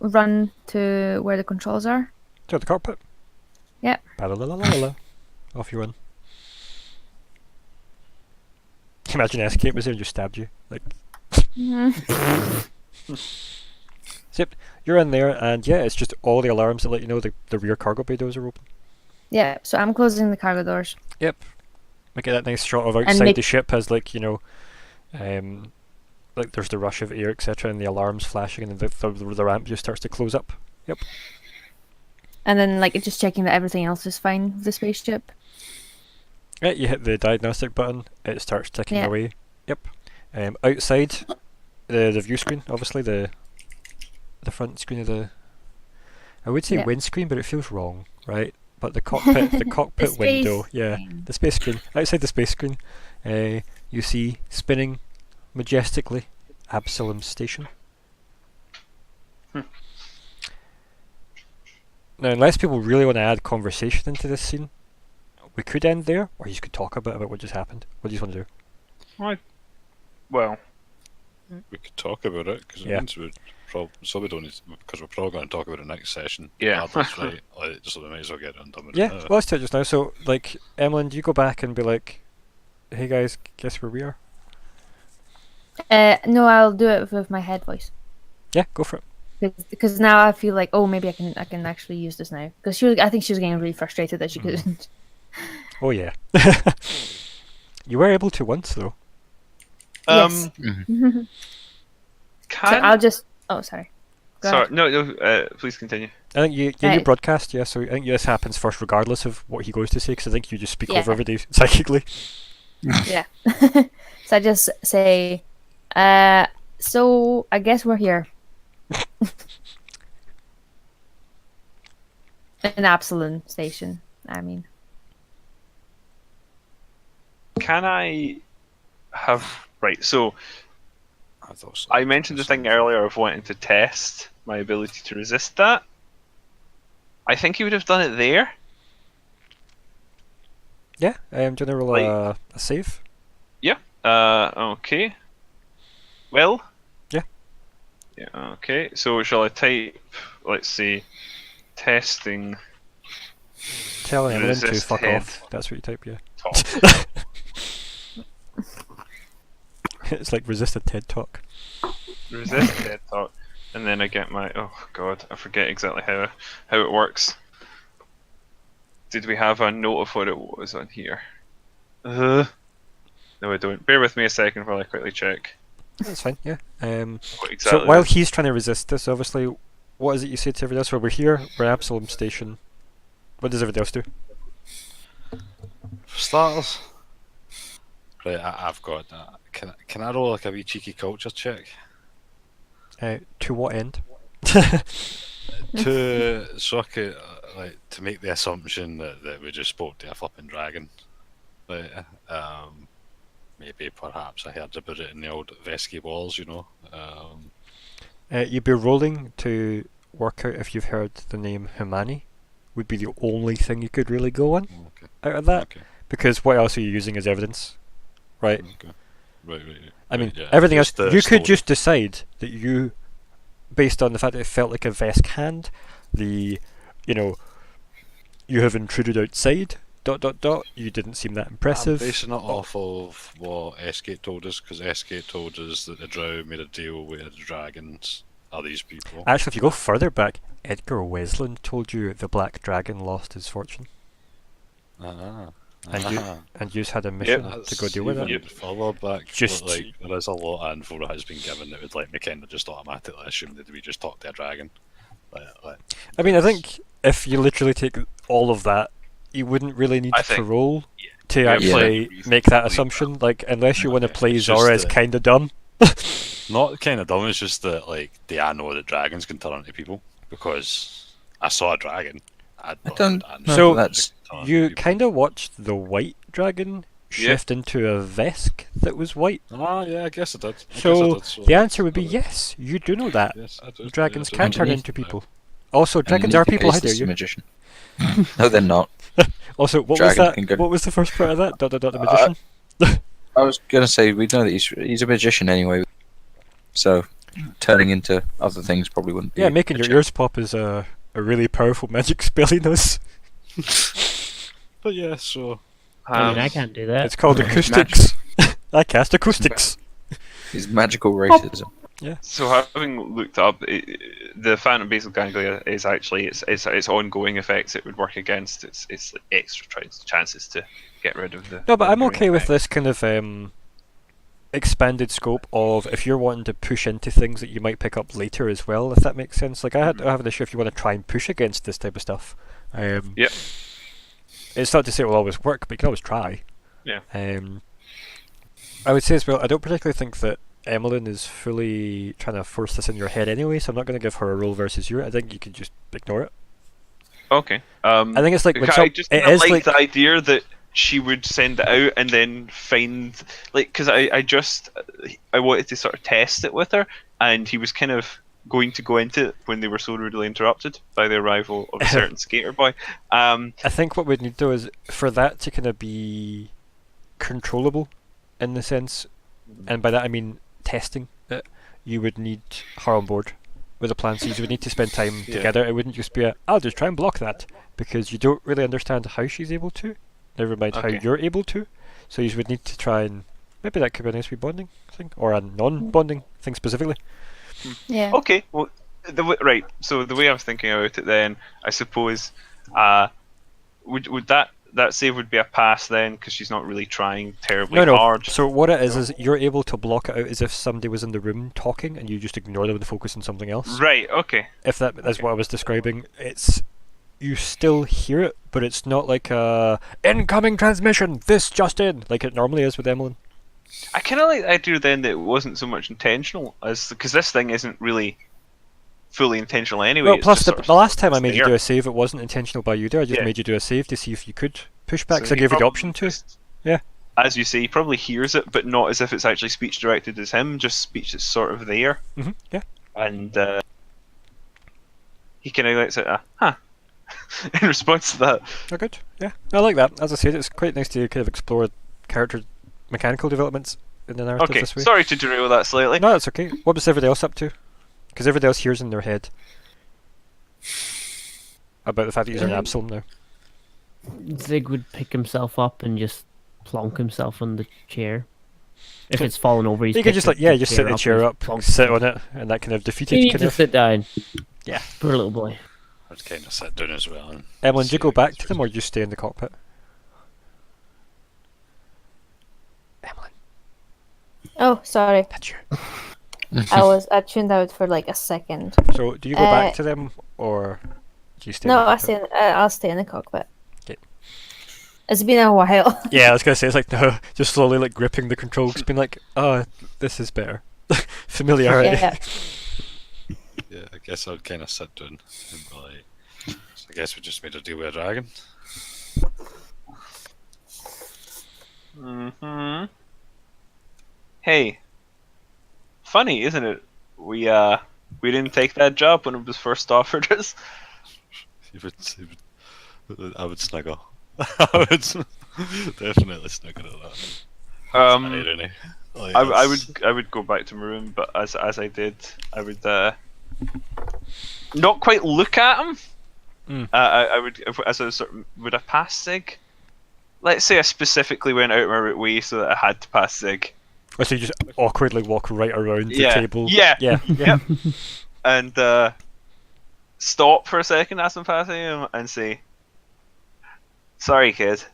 run to where the controls are. To the cockpit. Yep. Ba-la-la-la-la-la. Off you run. Imagine Escape was there and just stabbed you. Like. Yep, you're in there, and yeah, it's just all the alarms that let you know the rear cargo bay doors are open. Yeah, so I'm closing the cargo doors. Yep. We get that nice shot of outside the ship as like, like there's the rush of air, etc., and the alarms flashing, and the ramp just starts to close up. Yep. And then like just checking that everything else is fine with the spaceship. Yeah, you hit the diagnostic button, it starts ticking Yeah. away. Yep. Outside the view screen, obviously the front screen of the, I would say Yeah. windscreen, but it feels wrong, right? But the cockpit The space window, yeah, screen. the space screen. Outside the space screen, you see spinning majestically Absalom Station. Now, unless people really want to add conversation into this scene, we could end there, or you could talk a bit about what just happened. What do you want to do? Well, We could talk about it because Yeah. it means so we don't need because we're probably going to talk about it next session. Yeah. That's right. So we might as well get it done with Yeah, it. well, let's do it just now. So, like, Emmelyn, do you go back and be like, hey guys, guess where we are? No, I'll do it with my head voice. Yeah, go for it. Because now I feel like, oh, maybe I can actually use this now. Because I think she was getting really frustrated that she couldn't. Oh, yeah. You were able to once, though. Yes. Can So I'll just. Oh, sorry. Go sorry, ahead. no, please continue. I think you Right. broadcast, yeah, so I think this happens first regardless of what he goes to say, because I think you just speak Yeah. over everybody psychically. Yeah. So I just say, so I guess we're here. In Absalom Station, I mean. Can I have right? So I thought so. I mentioned the thing earlier of wanting to test my ability to resist that. I think he would have done it there. Yeah, do you want to roll a save? Okay. Well. Yeah. Yeah. Okay. So shall I type? Let's see. Testing Tell Emmelyn to Resist fuck head. off. That's what you type, yeah. top. It's like resist a TED Talk. Resist head talk, and then I get my. Oh God, I forget exactly how it works. Did we have a note of what it was on here? No, I don't. Bear with me a second while I quickly check. That's fine, yeah. What exactly So while it is. he's trying to resist this, obviously, what is it you say to everybody else? Well, we're here, we're at Absalom Station. What does everybody else do? For starters, right, I've got that. Can I roll like a wee cheeky culture check? To what end? So I could like to make the assumption that we just spoke to a flipping dragon. Like, maybe perhaps I heard about it in the old Vesky walls, you know. You'd be rolling to work out if you've heard the name Humani. Would be the only thing you could really go on Okay. out of that. Okay. Because what else are you using as evidence? Right? Okay. Right. I mean, yeah, everything else, just the you could story. just decide that you, based on the fact that it felt like a Vesk hand, you have intruded outside, ... you didn't seem that impressive. I'm basing it off of what Esgate told us, because Esgate told us that the Drow made a deal with the dragons. Are these people? Actually, if you go further back, Edgar Wesland told you the Black Dragon lost his fortune, and you had a mission to go deal with even it. further back, Just- like there is a lot of info that has been given that would let me kind of just automatically assume that we just talked to a dragon. I mean, I think if you literally take all of that, you wouldn't really need I to think- roll to Yeah, actually yeah. make that assumption. Like, unless you want to Okay, play it's just Zora as that- kind of dumb. Not kind of dumb. It's just that I know that dragons can turn into people because I saw a dragon. I don't know So, that's You kind of watched the white dragon shift into a Vesk that was white. Yeah, I guess I did. So the answer would be yes. You do know that. Yes, I do. Dragons Yes, I can do. turn Underneath into people. Also, dragons underneath are the people. case, How dare this is a you? magician. No, they're not. Also, what was Dragon that? can go- What was the first part of that? ... the magician. I was gonna say we know that he's a magician anyway, so turning into other things probably wouldn't be. Yeah, making a your challenge. ears pop is a really powerful magic spell he knows. But yeah, so I mean, I can't do that. It's called acoustics. I cast acoustics. His magical racism. So having looked up, the phantom basal ganglia is actually its ongoing effects it would work against. It's like extra chances to get rid of the. No, but I'm ongoing okay with effect. this kind of expanded scope of if you're wanting to push into things that you might pick up later as well, if that makes sense. Like I have an issue if you want to try and push against this type of stuff. Yep. It's not to say it will always work, but you can always try. Yeah. I would say as well, I don't particularly think that Emmelyn is fully trying to force this in your head anyway, so I'm not going to give her a roll versus you. I think you can just ignore it. Okay. I think it's like when I just it kinda is like like the idea that she would send it out and then because I wanted to sort of test it with her, and he was kind of going to go into it when they were so rudely interrupted by the arrival of a certain skater boy. I think what we'd need though is for that to kind of be controllable, in the sense, and by that I mean testing it. You would need her on board with a plan. So you would need to spend time together. It wouldn't just be I'll just try and block that, because you don't really understand how she's able to. Never mind how you're able to. So you would need to try and maybe that could be a nice wee bonding thing, or a non-bonding thing specifically. Yeah. Okay, well, right. So the way I was thinking about it, then I suppose, would that save would be a pass then, because she's not really trying terribly hard. So what it is you're able to block it out as if somebody was in the room talking, and you just ignore them and focus on something else. Right. Okay. If that is what I was describing, it's you still hear it, but it's not like a incoming transmission. This just in, like it normally is with Emmelyn. I kind of like the idea then that it wasn't so much intentional, as because this thing isn't really fully intentional anyway. Well, it's plus just the last time I made you there. do a save, it wasn't intentional by you there. I just made you do a save to see if you could push back, because I gave you the option to. Yeah. As you say, he probably hears it, but not as if it's actually speech directed as him, just speech that's sort of there. Yeah. And he kind of lets it, huh, in response to that. Oh, good. Yeah. I like that. As I said, it's quite nice to kind of explore character mechanical developments in the narrative this way. Sorry to derail that slightly. No, that's okay. What was everybody else up to? Because everybody else hears in their head about the fact that he's an Absalom now. Zigg would pick himself up and just plonk himself on the chair. If it's fallen over, he's You could just just sit the chair up, sit on it, and that kind of defeated You need kind to of. sit down. Yeah. Poor little boy. I'd kind of sit down as well. And Emmelyn, do see you go how it back goes. to them, or do you stay in the cockpit? Emmelyn, Oh, sorry. that's you. I tuned out for like a second. So, do you go back to them, or do you stay? No, in the I cockpit? I'll stay in the cockpit. Okay. It's been a while. Yeah, I was gonna say it's like no, just slowly like gripping the controls, being like, oh, this is better. Familiarity. Yeah. Yeah, I guess I'd kind of sit down and be like, so I guess we just made a deal with a dragon. Hey, funny, isn't it? We didn't take that job when it was first offered us. I would snuggle. I would definitely snuggle at that. Irony. Like, I would go back to my room, but as I did, I would not quite look at him. I would, as a sort of, would I pass Zigg? Let's say I specifically went out of my way so that I had to pass Zigg. Or so you just awkwardly walk right around the table. Yeah. Yeah. And stop for a second as I'm passing him and say, "Sorry, kid."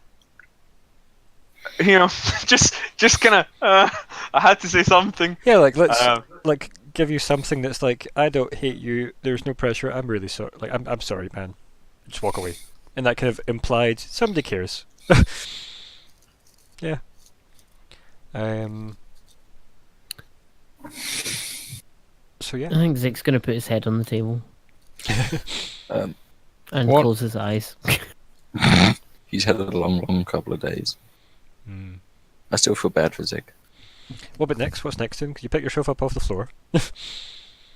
You know, just kind of. I had to say something. Yeah, like let's like give you something that's like, I don't hate you. There's no pressure. I'm really sorry. Like I'm sorry, man. Just walk away, and that kind of implied somebody cares. Yeah. So yeah. I think Zigg's gonna put his head on the table and What? close his eyes. He's had a long couple of days. I still feel bad for Zigg. What about next? What's next then? Could you pick yourself up off the floor?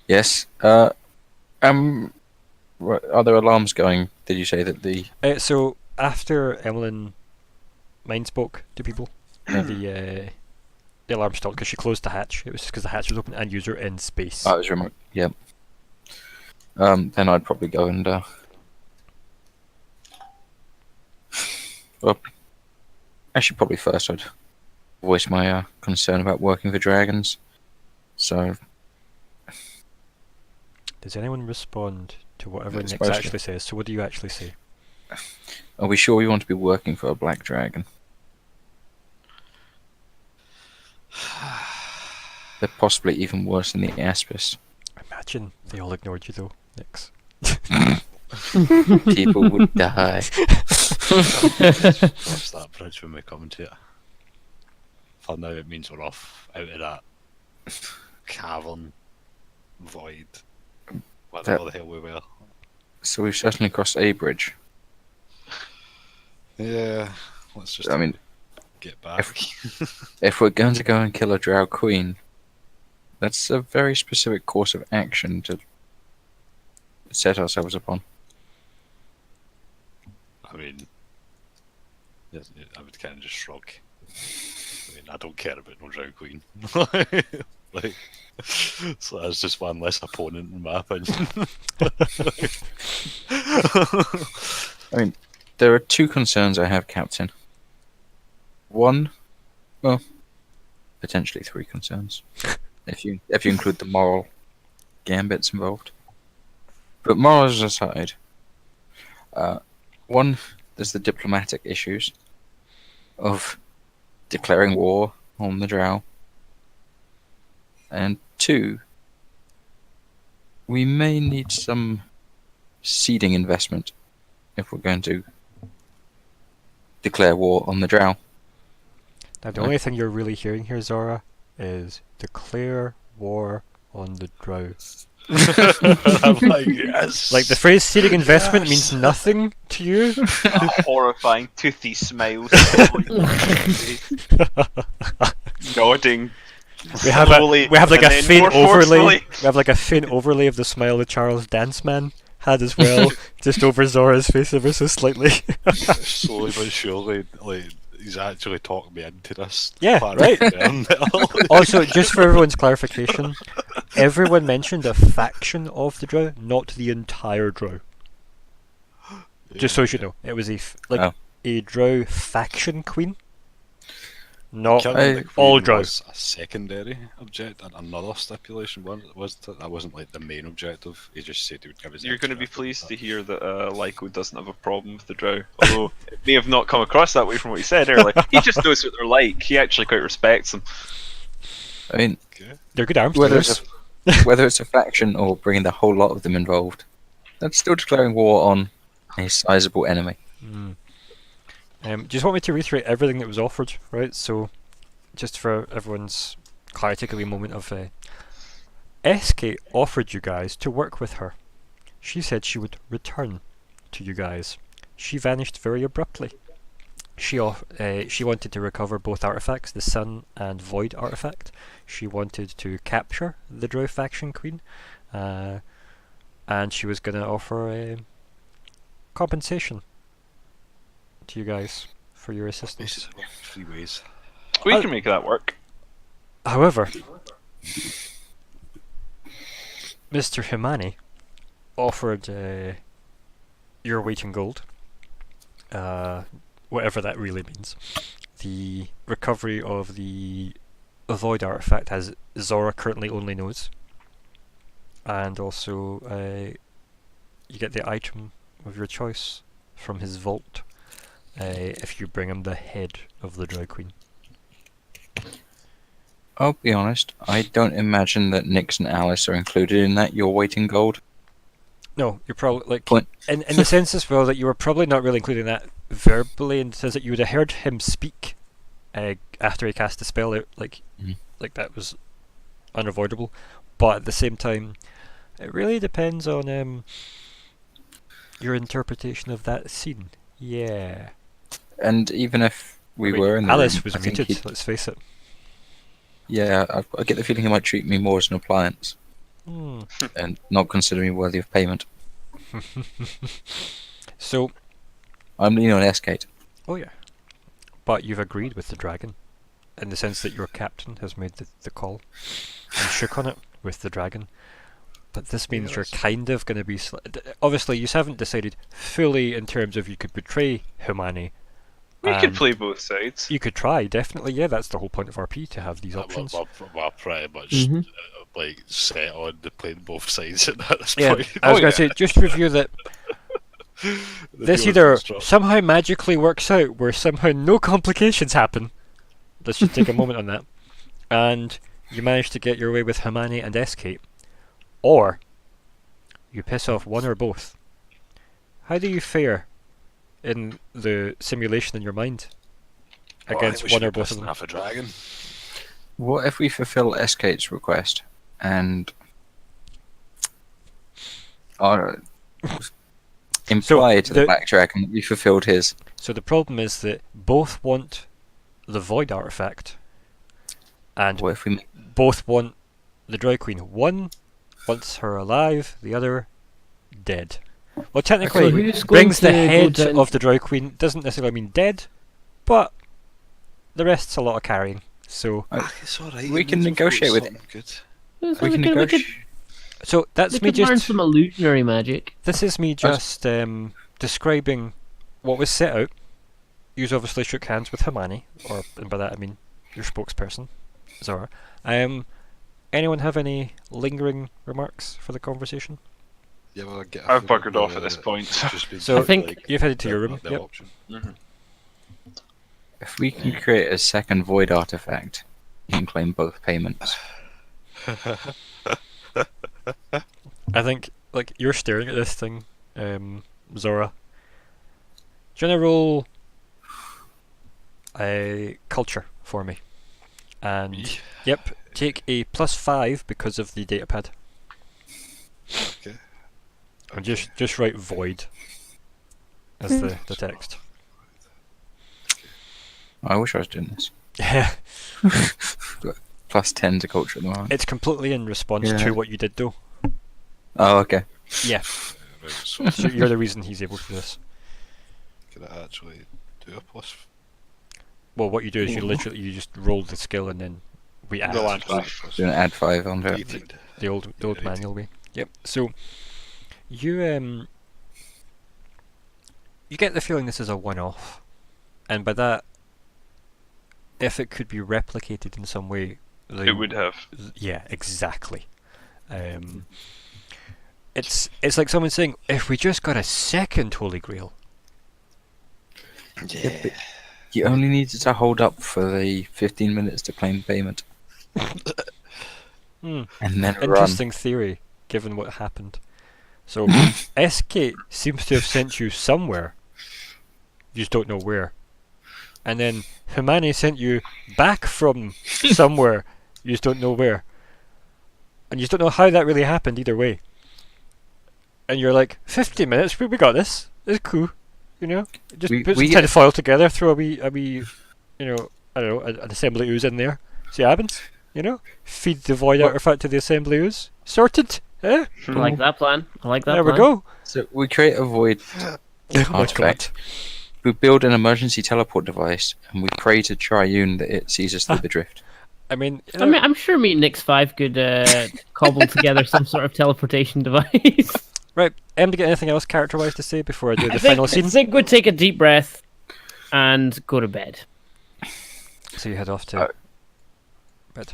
Yes. Are there alarms going? Did you say that the... So after Emmelyn mind spoke to people, the alarm stopped because she closed the hatch. It was just because the hatch was open and user in space. Oh, it was remote. Yep. Then I'd probably go and... Well, actually, probably first I'd voice my concern about working for dragons. So, Does anyone respond to whatever It's Nick supposed to. actually says? So what do you actually say? are we sure we want to be working for a black dragon? They're possibly even worse than the Aspis. Imagine they all ignored you though, Nix. People would die. Cross that bridge when we come to it. For now, it means we're off out of that cavern void. Whatever the hell we were. So we've certainly crossed a bridge. Yeah, let's just I mean, get back. if we're going to go and kill a drow queen, That's a very specific course of action to set ourselves upon. I mean, yes, I would kind of just shrug. I mean, I don't care about no Drow Queen. Like, so that's just one less opponent in my opinion. I mean, there are two concerns I have, Captain. One, well, potentially three concerns, if you include the moral gambits involved. But morals aside, one, there's the diplomatic issues of declaring war on the Drow, and two, we may need some seeding investment if we're going to declare war on the Drow. Now, the only thing you're really hearing here, Zora, is declare war on the Drow. I'm like, yes. Like, the phrase seeding investment means nothing to you? A horrifying, toothy smile. Nodding. We have slowly, like and a then faint more overlay. forcefully. We have like a faint overlay of the smile that Charles Danceman had as well, just over Zora's face ever so slightly. Slowly but surely, like, he's actually talking me into this. Yeah, part right. of it. Also, just for everyone's clarification, everyone mentioned a faction of the Drow, not the entire Drow. Just so you know, it was a Drow faction queen, not Killing the all Queen Drow. was a secondary objective, and another stipulation that wasn't like the main objective. He just said he would give his. You're going to be extra pleased effort to with hear that Lyko doesn't have a problem with the Drow, although it may have not come across that way from what he said earlier. He just knows what they're like. He actually quite respects them. I mean, that. Okay. They're good arms whether dealers. whether it's a faction or bringing the whole lot of them involved, that's still declaring war on a sizable enemy. Just want me to reiterate everything that was offered, right? So, just for everyone's clarity, a wee moment of SK offered you guys to work with her. She said she would return to you guys. She vanished very abruptly. She wanted to recover both artifacts, the Sun and Void artifact. She wanted to capture the Drow faction queen, and she was going to offer compensation to you guys for your assistance. Basically, 3 ways. We can make that work. However, Mr. Himani offered your weight in gold, whatever that really means, the recovery of the Void artifact as Zora currently only knows, and also you get the item of your choice from his vault if you bring him the head of the Drow Queen. I'll be honest, I don't imagine that Nix and Alice are included in that. You're waiting gold. No, you're probably like Point. in the sense as well that you were probably not really including that verbally, in the sense that you would have heard him speak after he cast the spell out, like that was unavoidable. But at the same time, it really depends on your interpretation of that scene. Yeah. And even if we were in the Alice room, was I think muted. he'd- Let's face it. Yeah, I get the feeling he might treat me more as an appliance and not consider me worthy of payment. So, I'm leaning on Escate. oh yeah, but you've agreed with the dragon, in the sense that your captain has made the call and shook on it with the dragon. But this means you're kind of going to be... obviously, you haven't decided fully in terms of you could betray Humani. We could play both sides. You could try, definitely. Yeah, that's the whole point of RP, to have these options. We're pretty much Mhm. like set on the playing both sides at this Yeah, point. I was going to say, just review that The this pure either construct. somehow magically works out where somehow no complications happen. Let's just take a moment on that. And you manage to get your way with Humani and Escape. Or you piss off one or both. How do you fare in the simulation in your mind Well, I against think we one should or be both of pissing them? off a dragon. What if we fulfill Escate's request and imply to the the- Black Dragon that we fulfilled his? So the problem is that both want the Void artifact, and What if we both want the Droid Queen. One wants her alive, the other dead. Well, technically, So who's going brings the to go head down- of the Droid Queen doesn't necessarily mean dead, but the rest's a lot of carrying. So, It's alright. We can negotiate with it. Good. So We can negotiate. so that's we me could learn just. some illusionary magic. This is me just describing what was set out. You obviously shook hands with Hermione, and by that I mean your spokesperson, Zora. Anyone have any lingering remarks for the conversation? Yeah, well, I've buggered off at this point. So I think you've headed to your room. The Yep. option. If we can create a second void artifact, you can claim both payments. I think like you're staring at this thing, Zora. Do you want to roll a culture for me? And Me? yep, take a +5 because of the datapad. Okay. And just write void as the text. I wish I was doing this. Yeah, +10 to culture at the moment. it's completely in response Yeah. to what you did though. Oh, okay. Yeah, Right, so so you're the reason he's able to do this. can I actually do a plus? Well, what you do is you just roll the skill and then we add Roll add Plus 5. Doing add 5 onto it. 18. the old Yeah, manual way. Yep. So you you get the feeling this is a one-off, and by that, if it could be replicated in some way, It would have. Yeah, exactly. It's like someone saying, if we just got a second Holy Grail. Yeah, but you only needed to hold up for the 15 minutes to claim payment. Hmm. And then run. Interesting theory, given what happened. So, SK seems to have sent you somewhere. You just don't know where. And then Hermione sent you back from somewhere. You just don't know where. And you just don't know how that really happened either way. And you're like, 50 minutes, we got this. It's cool. You know? Just put some we tin foil together, throw a wee, you know, I don't know, an assembly ooze in there. See what happens? You know? Feed the void artifact to the assembly ooze. Sorted? Eh? I like that plan. I like that There plan. we go. So we create a void Oh my God. artifact. We build an emergency teleport device, and we pray to Triune that it sees us through the drift. I mean, I'm sure me and Nix5 could cobble together some sort of teleportation device. right. Do you get anything else character-wise to say before I do the I think final scene? Zigg would take a deep breath and go to bed. So you head off to Uh, bed.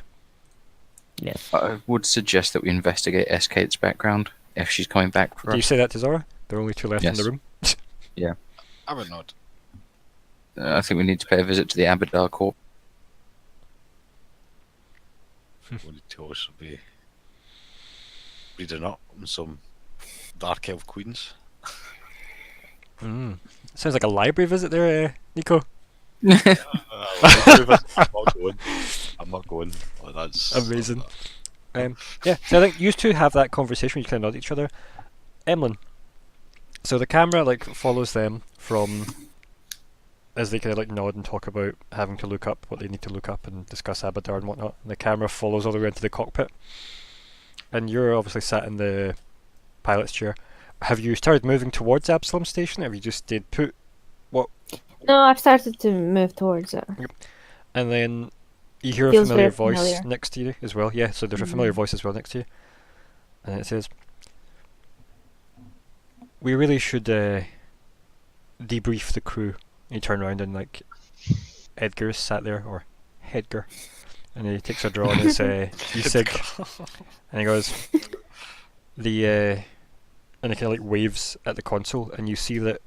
Yes. I would suggest that we investigate SK's background if she's coming back for Do you us. say that to Zora? There are only two left in the Yes. room. I would not. I think we need to pay a visit to the Abadar Corp. We need to also be reading up on some Dark Elf Queens. Sounds like a library visit there, Nico. I'm not going. I'm not going. Like, that's Amazing. Yeah, so I think you two have that conversation. You kind of nod at each other. Emmelyn. So the camera like follows them from as they kind of like nod and talk about having to look up what they need to look up and discuss Abadar and whatnot. And the camera follows all the way into the cockpit. And you're obviously sat in the pilot's chair. Have you started moving towards Absalom Station? Or have you just stayed put? No, I've started to move towards it. And then you hear a Feels familiar very voice familiar. next to you as well. Yeah, so there's a familiar voice as well next to you. And it says, we really should debrief the crew. And you turn around and like Edgar's sat there, or Hedgar. And he takes a draw on his Zigg. And he goes, and he kind of like waves at the console, and you see that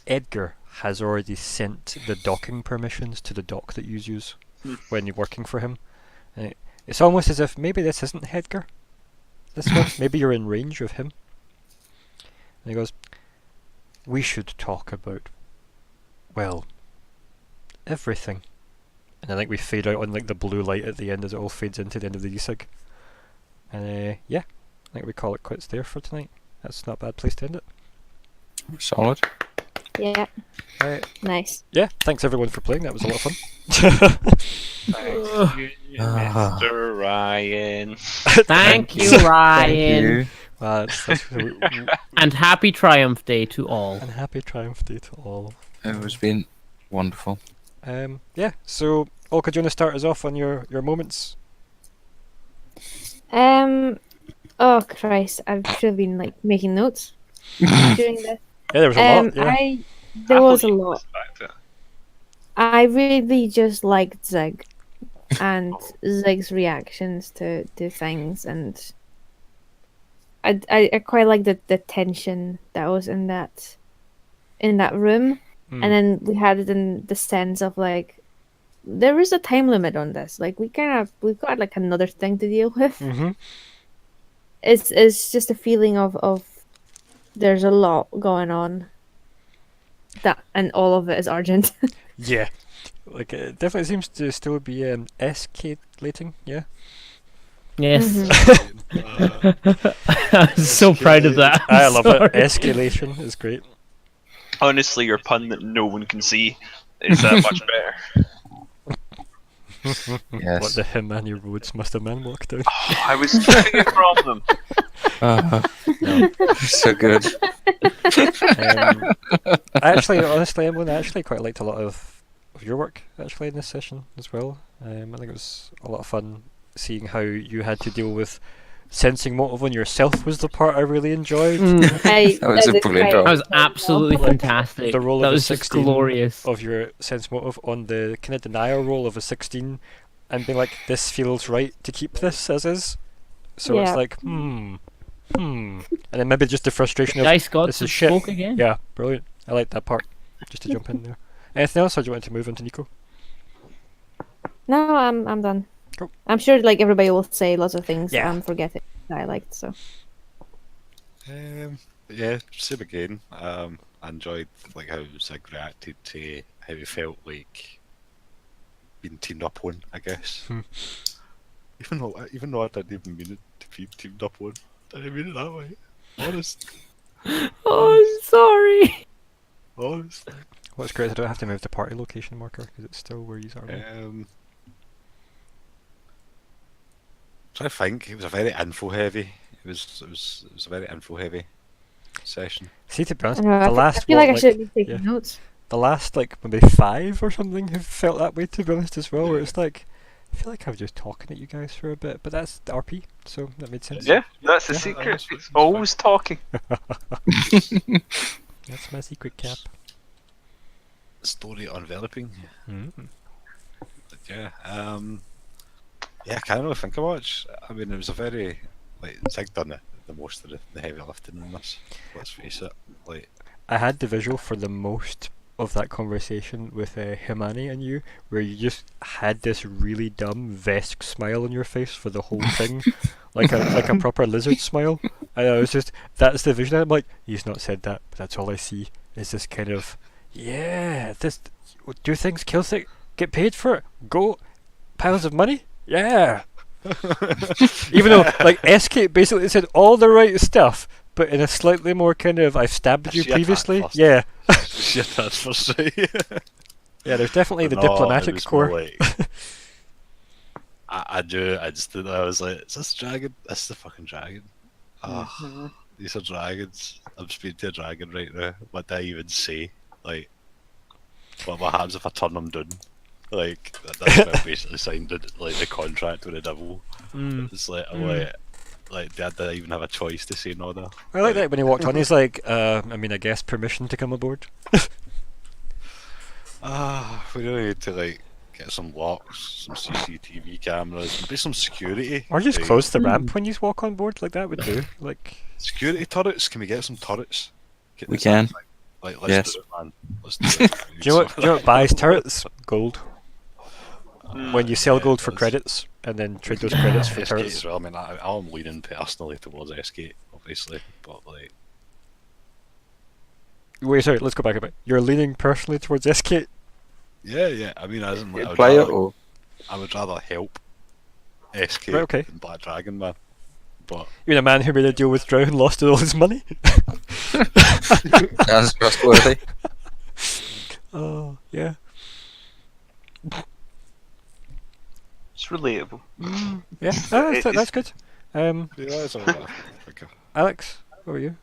Edgar has already sent the docking permissions to the dock that you use when you're working for him. And it's almost as if maybe this isn't Hedgar. This one, maybe you're in range of him. And he goes, we should talk about, well, everything. And I think we fade out on like the blue light at the end as it all fades into the end of the Zigg. And yeah, I think we call it quits there for tonight. That's not a bad place to end it. Solid. Yeah, Right. nice. Yeah, thanks everyone for playing. That was a lot of fun. Mr. Ryan. Thank you, Thank Ryan. you. That's And happy Triumph Day to all. and happy Triumph Day to all. It has been wonderful. Yeah. So, Olka, do you want to start us off on your moments? Oh Christ! I've should have been like making notes during this. Yeah, there was a lot. Yeah. There was a Happily lot. back to- I really just liked Zigg and Zigg's reactions to things, and I quite like the tension that was in that room, Mm. and then we had it in the sense of like there is a time limit on this. Like we've got like another thing to deal with. Mm-hmm. It's just a feeling of there's a lot going on. That and all of it is urgent. Yeah. Like it definitely seems to still be escalating. Yeah. Yes. Mhm. I'm so proud of that. I love it. Sorry. Escalation is great. Honestly, your pun that no one can see is much better. What Yes. the Himani roads must a man walk down? Oh, I was keeping it from them. So good. I actually, honestly, Emmelyn, I actually quite liked a lot of your work actually in this session as well. I think it was a lot of fun seeing how you had to deal with sensing motive on yourself was the part I really enjoyed. That was a brilliant job. That was absolutely fantastic. The role That of a was just 16 glorious. of your sense motive on the kind of denial role of a 16 and being like, this feels right to keep this as is. So it's Yeah. like, and then maybe just the frustration of Dice gods this is have shit. spoke again. Yeah, brilliant. I like that part. Just to jump in there. Anything else, or do you want to move on to Nico? No, I'm done. Cool. I'm sure like everybody will say lots of things Yeah. I'm forgetting that I liked. So Yeah, same again. I enjoyed like how Zigg reacted to how he felt like being teamed up on, I guess. Hmm. Even though I didn't even mean it to be teamed up on. I didn't mean it that way. Honest. Oh, I'm sorry. Honest. What's great is I don't have to move the party location marker because it's still where you are. So I think it was a very info heavy. It was a very info heavy session. See, to be honest, I don't know, the last I feel what, like I should be taking yeah. notes. the last like maybe 5 or something have felt that way, to be honest, as well. Where it's like, I feel like I was just talking at you guys for a bit, but that's the RP, so that made sense. Yeah, that's the Yeah, secret. that's It's fine. always talking. That's my secret cap. Story enveloping. Mm. But yeah, yeah, I can't really think of much. I mean, it was a very like Zig done the most of the heavy lifting in this. Let's face it. Like, I had the visual for the most of that conversation with Himani and you, where you just had this really dumb Vesk smile on your face for the whole thing, like a proper lizard smile. And I was just, that's the vision. I'm like, he's not said that, but that's all I see is this kind of, yeah, this do things, kill things, get paid for it, go piles of money, yeah. Even though like SK basically said all the right stuff, but in a slightly more kind of I've stabbed you Shit previously. first. Yeah. shit, that's for say. Yeah, there's definitely the No, it diplomatic was core. more like, I knew I was like, is this dragon? This is the fucking dragon. Ah, these are dragons. I'm speaking to a dragon right now. What do I even say? Like, what happens if I turn them down? Like, that's what I basically signed the contract with the devil. Mm. It's like, I'm like, did I even have a choice to say no there? I like that when he walked on, he's like, I mean, I guess permission to come aboard. We really need to like get some locks, some CCTV cameras, maybe some security. Or just like, close the ramp when you walk on board, like that would do. Like, security turrets. Can we get some turrets? Get We this can. up, like, let's Yes. do it, man. Let's do it. do you know what buys turrets? Gold. When you sell gold for credits, and then trade those credits for S-Gate turrets. as well. I mean, I'm leaning personally towards S-Gate, obviously, but like, Wait, sorry, let's go back a bit. You're leaning personally towards SK? yeah. I mean, as in, like, Player or I would rather help S-Gate Right, okay. than Black Dragon, man. But You mean a man who made a deal with Drow and lost all his money? that's trustworthy. Oh, yeah. It's relatable. Yeah, that's good. Yeah, that's all right. Okay. Alex, what were you?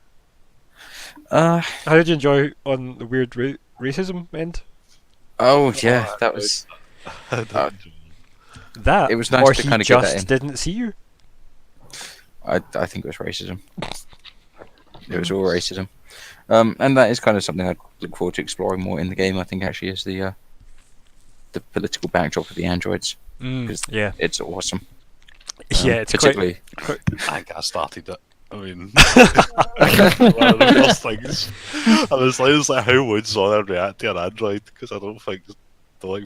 Uh, How did you enjoy on the weird racism end? oh yeah, that was. That, It was nice or to he kinda get that just in. didn't see you? I think it was racism. It was all racism. And that is kind of something I look forward to exploring more in the game. I think actually is the political backdrop of the androids. Because Yeah, it's awesome. yeah, it's particularly. I think I started it. I mean, one of the first things. I was like, how would Zora react to an android? Because I don't think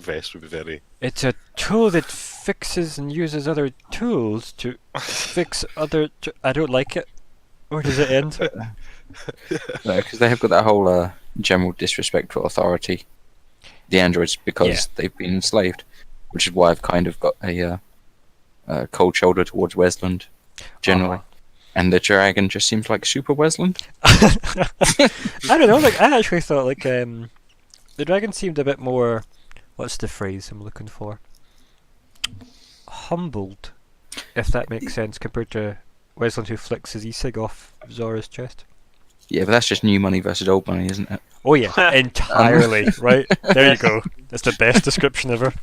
Vest would be very. It's a tool that fixes and uses other tools to fix other. I don't like it. Where does it end? No, because they have got that whole general disrespect for authority, the androids, because Yeah. they've been enslaved, which is why I've kind of got a cold shoulder towards Westland, generally. Uh-huh. And the dragon just seems like super Westland. I don't know. Like I actually thought like the dragon seemed a bit more. What's the phrase I'm looking for? Humbled, if that makes sense, compared to Westland, who flicks his e-cig off Zora's chest. Yeah, but that's just new money versus old money, isn't it? Oh yeah, entirely. Right there you go. That's the best description ever.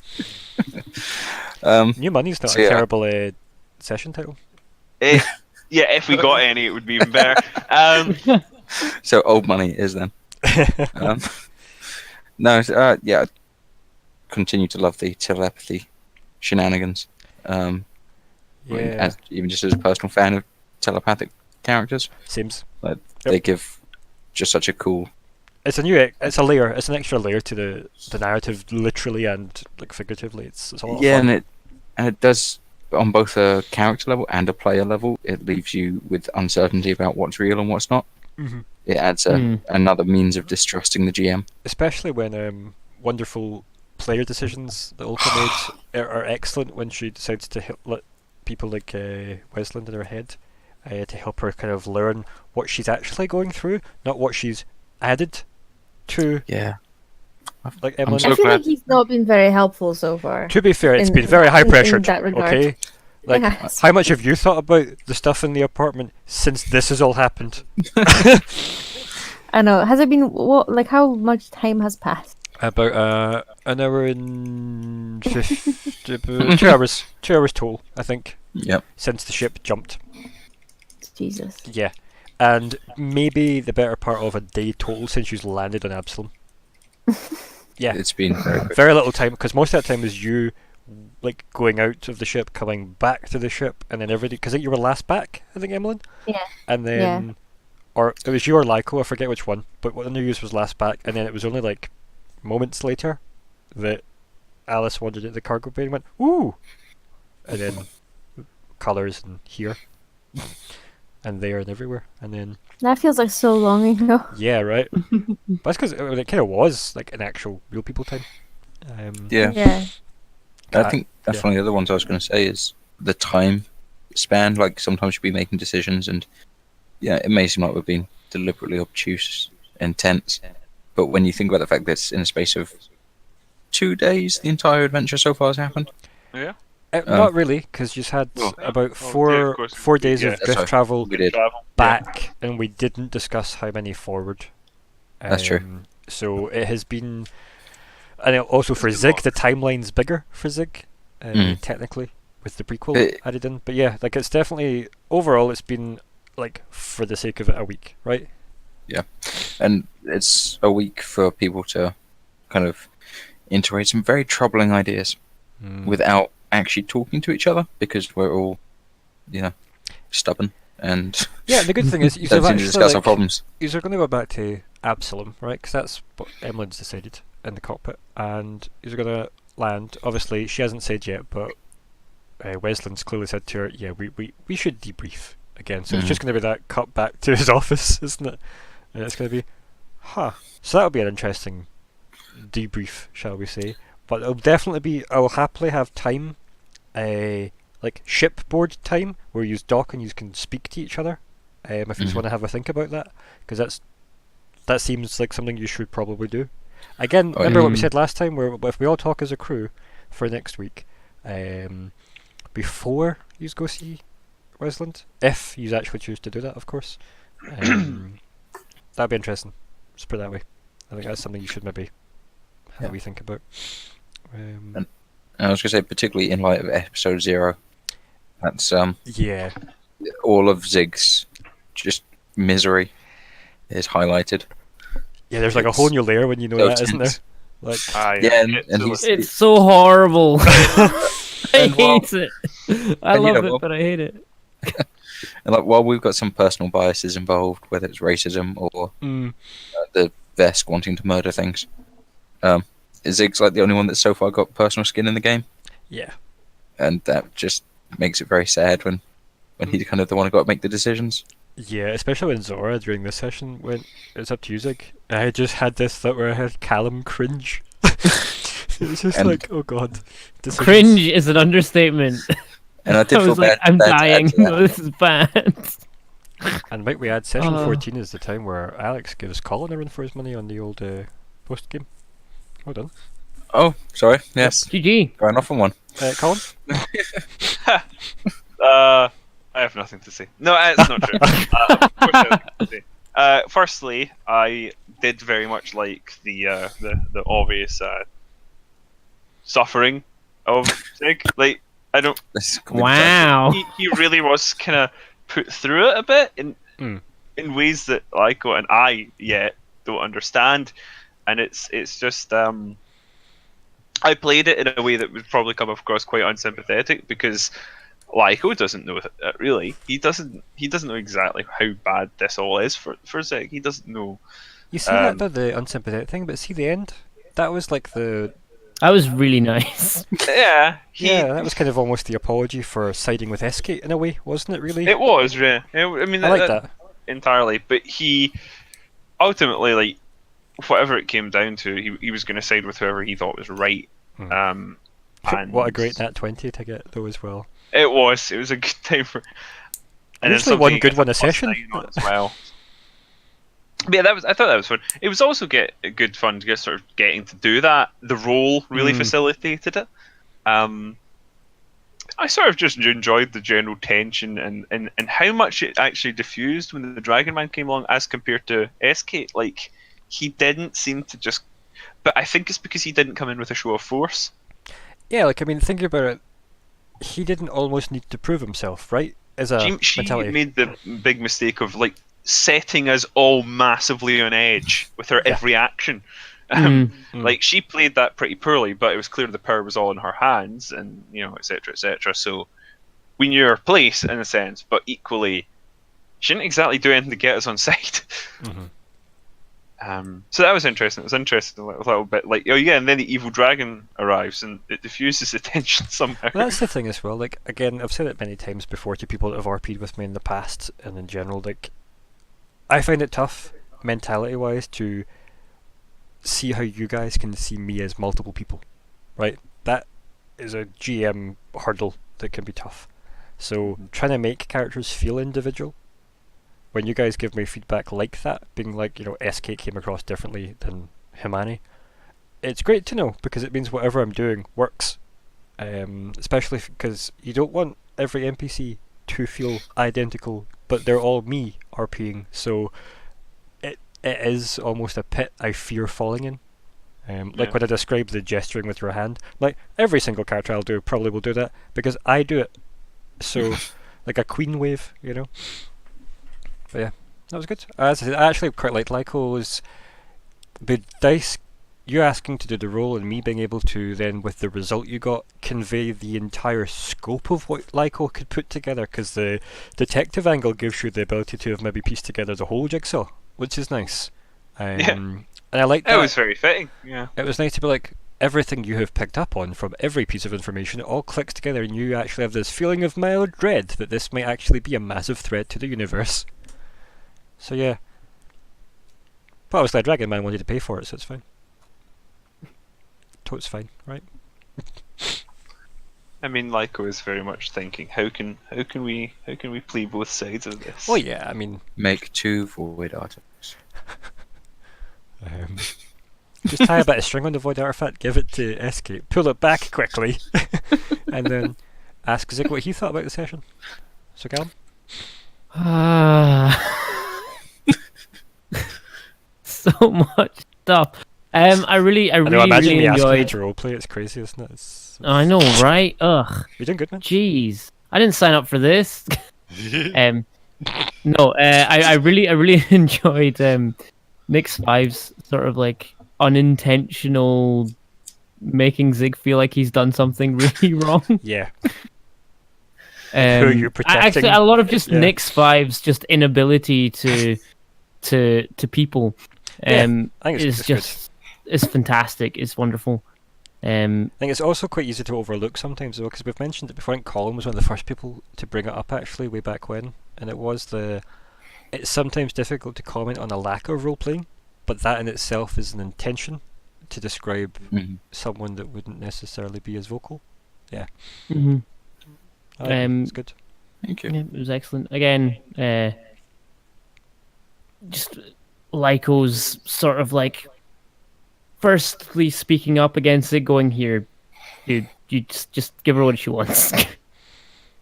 New money's not So, a yeah. terrible session title. Yeah, if we got any, it would be even better. So old money is then. No, yeah, I continue to love the telepathy shenanigans. I mean, Yeah, even just as a personal fan of telepathic characters, seems. they give just such a cool. It's a layer. It's an extra layer to the narrative, literally and like figuratively. It's a lot of Yeah, fun. and it does on both a character level and a player level. It leaves you with uncertainty about what's real and what's not. Mhm. It adds another means of distrusting the GM. Especially when wonderful player decisions that Olka made are excellent when she decides to let people like Westland in her head to help her kind of learn what she's actually going through, not what she's added to. Yeah. Like I'm Emmelyn. so I feel glad- like he's not been very helpful so far. To be fair, it's in- been very high in pressured. that regard. Okay, like Yes. how much have you thought about the stuff in the apartment since this has all happened? I know. Has it been what? Like how much time has passed? About an hour and 2 hours. 2 hours total, I think, Yep. since the ship jumped. Jesus. Yeah, and maybe the better part of a day total since she's landed on Absalom. Yeah, It's been very quick. very little time because most of that time was you, like going out of the ship, coming back to the ship, and then everybody. Because I think you were last back, I think Emmelyn. Yeah. And then, or it was you or Lyko, I forget which one, but one of you was last back, and then it was only like moments later that Alice wandered into the cargo bay and went, "Ooh," and then colours and here, and there and everywhere, and then That feels like so long ago. yeah, right. But that's because it kind of was like an actual real people time. Yeah. Yeah. I think that's yeah. one of the other ones I was going to say is the time span. Like sometimes you'll be making decisions, and yeah, it may seem like we're being deliberately obtuse and tense, but when you think about the fact that it's in a space of 2 days, the entire adventure so far has happened. Yeah. Not really, because you had about of 4 course. days Yeah. of That's drift right. travel We did. Travel. back, and we didn't discuss how many forward. That's true. So it has been, and also for Zigg, the timeline's bigger for Zigg, technically, with the prequel added in. But yeah, like it's definitely overall, it's been like for the sake of it a week, right? Yeah, and it's a week for people to kind of integrate some very troubling ideas without actually talking to each other because we're all, stubborn and Yeah, the good thing is you don't have seem to actually discuss our problems. you're going to go back to Absalom, right? Because that's what Emmelyn's decided in the cockpit, and you're going to land. Obviously, she hasn't said yet, but Wesland's clearly said to her, "Yeah, we should debrief again." So it's just going to be that cut back to his office, isn't it? And it's going to be, So that'll be an interesting debrief, shall we say? But it'll definitely be. I'll happily have time, like shipboard time, where you dock and you can speak to each other. If you just want to have a think about that, because that seems like something you should probably do. Again, remember what we said last time, where if we all talk as a crew for next week, before you go see Westland, if you actually choose to do that, of course. That'd be interesting. Let's put it that way. I think that's something you should maybe have a wee think about. And I was going to say, particularly in light of episode 0, that's Yeah. all of Zigg's just misery is highlighted. Yeah, there's like a whole new layer when you know so that, isn't there? tense. Like, Yeah, and he's It's so horrible. I And while- hate it. I and you love know it, what? but I hate it. and like while we've got some personal biases involved, whether it's racism or the Vesk wanting to murder things, Zigg's like the only one that's so far got personal skin in the game, yeah. and that just makes it very sad when he's kind of the one who got to make the decisions. Yeah, especially when Zora during this session went, it's up to you, Zigg. I just had this thought where I had Calum cringe. It was just And- like, oh god. Decisions. Cringe is an understatement. And I did I feel was like, bad. I'm bad to add dying. to that. This is bad. And might we add, session Oh. 14 is the time where Alex gives Colin a run for his money on the old post game. Well done. Oh, sorry. Yes, GG. going off on one. Colin? I have nothing to say. No, it's not true. Of course I have nothing to say. Firstly, I did very much like the obvious suffering of Zigg. Like, I don't. This is gonna be Wow. He really was kind of put through it a bit in ways that Lyko and I yet don't understand, and it's just I played it in a way that would probably come across quite unsympathetic because Lyko doesn't know it really. He doesn't know exactly how bad this all is for Zigg. He doesn't know. You see that about the unsympathetic thing, but see the end? That was like the... That was really nice. Yeah, Yeah, that was kind of almost the apology for siding with Eskate in a way, wasn't it really? It was, yeah. I mean, I like that. entirely. But he ultimately, like, whatever it came down to, he was going to side with whoever he thought was right. And What a great Nat 20 to get though as well. It was a good time for. And Usually it's one something good you one get a to plus session. 9 on as well. But yeah, I thought that was fun. It was also good fun to get sort of getting to do that. The role really facilitated it. I sort of just enjoyed the general tension and how much it actually diffused when the Dragon Man came along as compared to SK. Like, he didn't seem to just. But I think it's because he didn't come in with a show of force. Yeah, like, I mean, thinking about it, he didn't almost need to prove himself, right? As a She mentality. made the big mistake of, like, setting us all massively on edge with her every action. Like, she played that pretty poorly, but it was clear the power was all in her hands, and, you know, etc., etc. So we knew her place in a sense, but equally, she didn't exactly do anything to get us on side. So that was interesting. It was interesting a little bit. Like, oh yeah, and then the evil dragon arrives and it diffuses the tension somehow. Well, that's the thing as well. Like, again, I've said it many times before to people that have RP'd with me in the past and in general. Like, I find it tough, mentality-wise, to see how you guys can see me as multiple people, right? That is a GM hurdle that can be tough. So trying to make characters feel individual, when you guys give me feedback like that, being like, you know, SK came across differently than Himani, it's great to know because it means whatever I'm doing works. Especially because you don't want every NPC to feel identical, but they're all me RPing, so it is almost a pit I fear falling in. Like when I describe the gesturing with your hand, like every single character I'll do probably will do that because I do it. So, like a queen wave, you know. But yeah, that was good. As I said, I actually quite liked Lyko's the dice. You asking to do the roll and me being able to then, with the result you got, convey the entire scope of what Lyko could put together, because the detective angle gives you the ability to have maybe pieced together the whole jigsaw, which is nice. And I like that. It was very fitting. Yeah. It was nice to be like, everything you have picked up on from every piece of information, it all clicks together and you actually have this feeling of mild dread that this might actually be a massive threat to the universe. So yeah. But obviously Dragon Man wanted to pay for it, so it's fine. Totes fine, right? I mean, Lyko is very much thinking, how can we play both sides of this? Oh yeah, I mean, Make 2 void artifacts. just tie a bit of string on the void artifact, give it to Escape, pull it back quickly, and then ask Zigg what he thought about the session. So, Calum? So much stuff. I really I know, imagine me asking you enjoyed. to roleplay, it's crazy, isn't it? I know, right? Ugh. You're doing good, man. Jeez, I didn't sign up for this. No, I really enjoyed Nick's Five's sort of like unintentional making Zigg feel like he's done something really wrong. Yeah. Who are you protecting? Actually, a lot of just Yeah. Nick's Five's just inability to people. I think it's good. It's fantastic. It's wonderful. I think it's also quite easy to overlook sometimes, though, because we've mentioned it before. I think Colin was one of the first people to bring it up, actually, way back when, and it was it's sometimes difficult to comment on a lack of role-playing, but that in itself is an intention to describe someone that wouldn't necessarily be as vocal. Yeah. Mhm. It's good. Thank you. Yeah, it was excellent. Again, just Lyko's sort of like firstly speaking up against it, going here, dude, you just give her what she wants.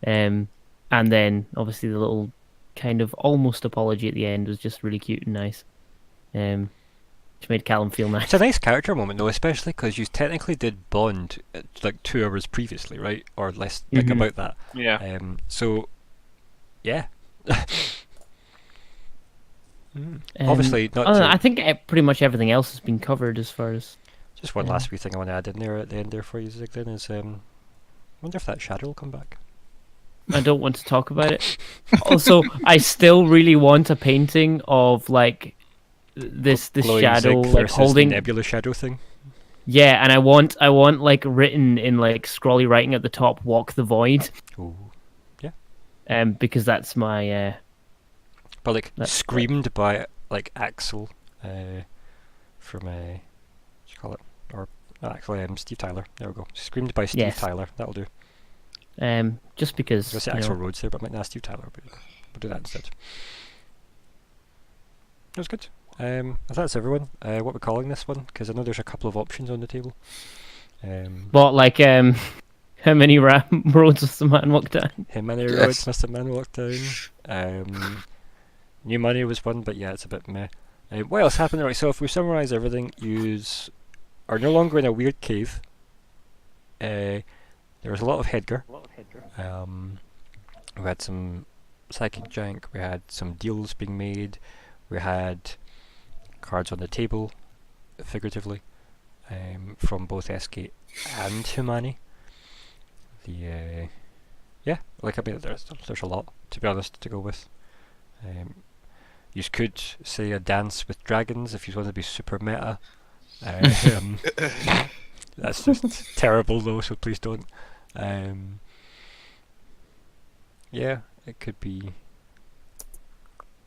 And then obviously the little kind of almost apology at the end was just really cute and nice. Which made Calum feel nice. It's a nice character moment, though, especially because you technically did bond like 2 hours previously, right? Or less, like about that. Yeah. So, yeah. Obviously, not. I think pretty much everything else has been covered as far as. Just one last wee thing I want to add in there at the end there for you, Zigg, then is I wonder if that shadow will come back. I don't want to talk about it. Also, I still really want a painting of like this Glowing shadow Zigg like versus holding. the nebula shadow thing. Yeah, and I want like written in like scrawly writing at the top, "Walk the void." Ooh. Because that's my But like That's screamed by like Axel from what do you call it? Or actually Steve Tyler. There we go. Screamed by Steve Yes. Tyler. That'll do. just because I was going to say Axel Rhodes there, but I might not Steve Tyler. But we'll do that instead. That was good. If that's everyone, what we're calling this one? Because I know there's a couple of options on the table. But like how many roads does the man walk down? How many Yes. roads must a man walk down? New money was one, but yeah, it's a bit meh. What else happened? Right, so if we summarise everything, yous are no longer in a weird cave. There was a lot of headgear. We had some psychic jank, we had some deals being made, we had cards on the table, figuratively, from both SK and Humani. Yeah, like I mean, there's a lot, to be honest, to go with. You could say a dance with dragons if you want to be super meta. That's just terrible though, so please don't. Yeah, it could be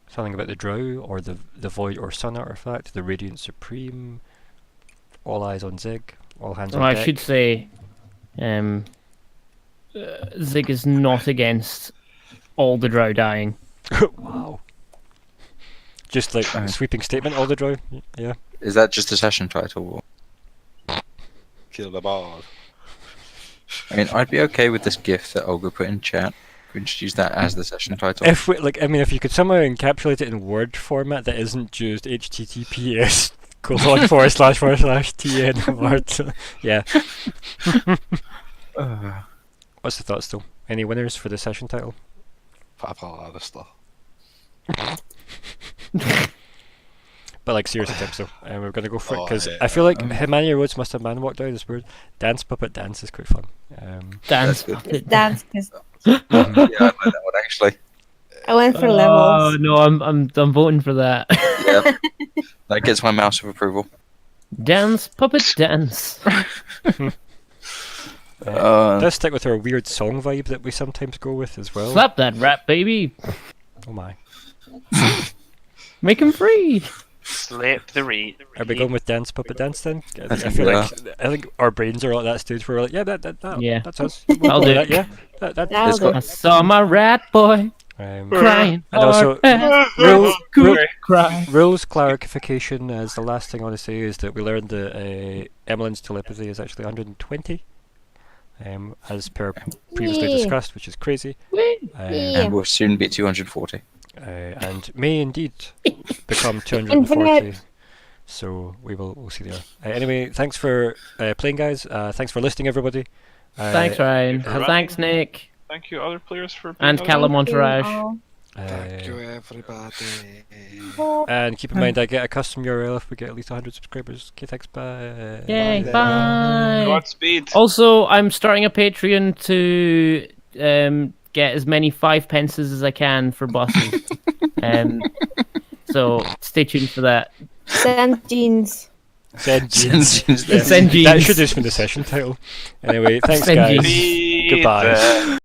something about the Drow, or the Void or Sun artifact, the Radiant Supreme, all eyes on Zigg, all hands on I deck. should say, Zigg is not against all the Drow dying. Wow. Just like a sweeping statement, all the Drow. Yeah. Is that just a session title? Kill the bard. I mean, I'd be okay with this GIF that Olga put in chat. We just use that as the session title. If we, like, I mean, if you could somehow encapsulate it in word format that isn't just https://tn word. Yeah. What's the thoughts though? Any winners for the session title? Papa Alistair. But like seriously, Tim, so we're gonna go for it Oh, because yeah. I feel like Himania Roads Must Have Man Walked Down is weird. Dance Puppet Dance is quite fun. Dance. good. puppet. Dance, because Yeah, I like that one actually. I went for Oh levels. no, I'm voting for that. Yeah, that gets my mouse of approval. Dance, puppet, dance. Let's stick with our weird song vibe that we sometimes go with as well. Slap that rap, baby. Oh my. Make him free. Slap the reed. Are we going with Dance Puppet Dance then? I feel like I think our brains are at that stage where we're like, yeah, Yeah. that's us. I'll do it. Yeah, that. That'll It's got- do. I saw my rat boy crying. And also, hard and rules, good cry. rules clarification as the last thing I want to say is that we learned that Emmelyn's telepathy is actually 120. as per previously discussed, which is crazy. And we'll soon be at 240. And may indeed become 240. So we'll see there. Anyway, thanks for playing, guys. Thanks for listening, everybody. Thanks, Ryan. Right. Thanks, Nick. Thank you, other players, for being And on. Calum Entourage. Thank you, everybody. And keep in mind, I get a custom URL if we get at least 100 subscribers. Okay, thanks. Bye. Yay, bye. Godspeed. Also, I'm starting a Patreon to get as many 5 pences as I can for bosses. So stay tuned for that. Send jeans. Send jeans. Yeah. Send jeans. That should just be the session title. Anyway, thanks, Send guys. jeans. Goodbye.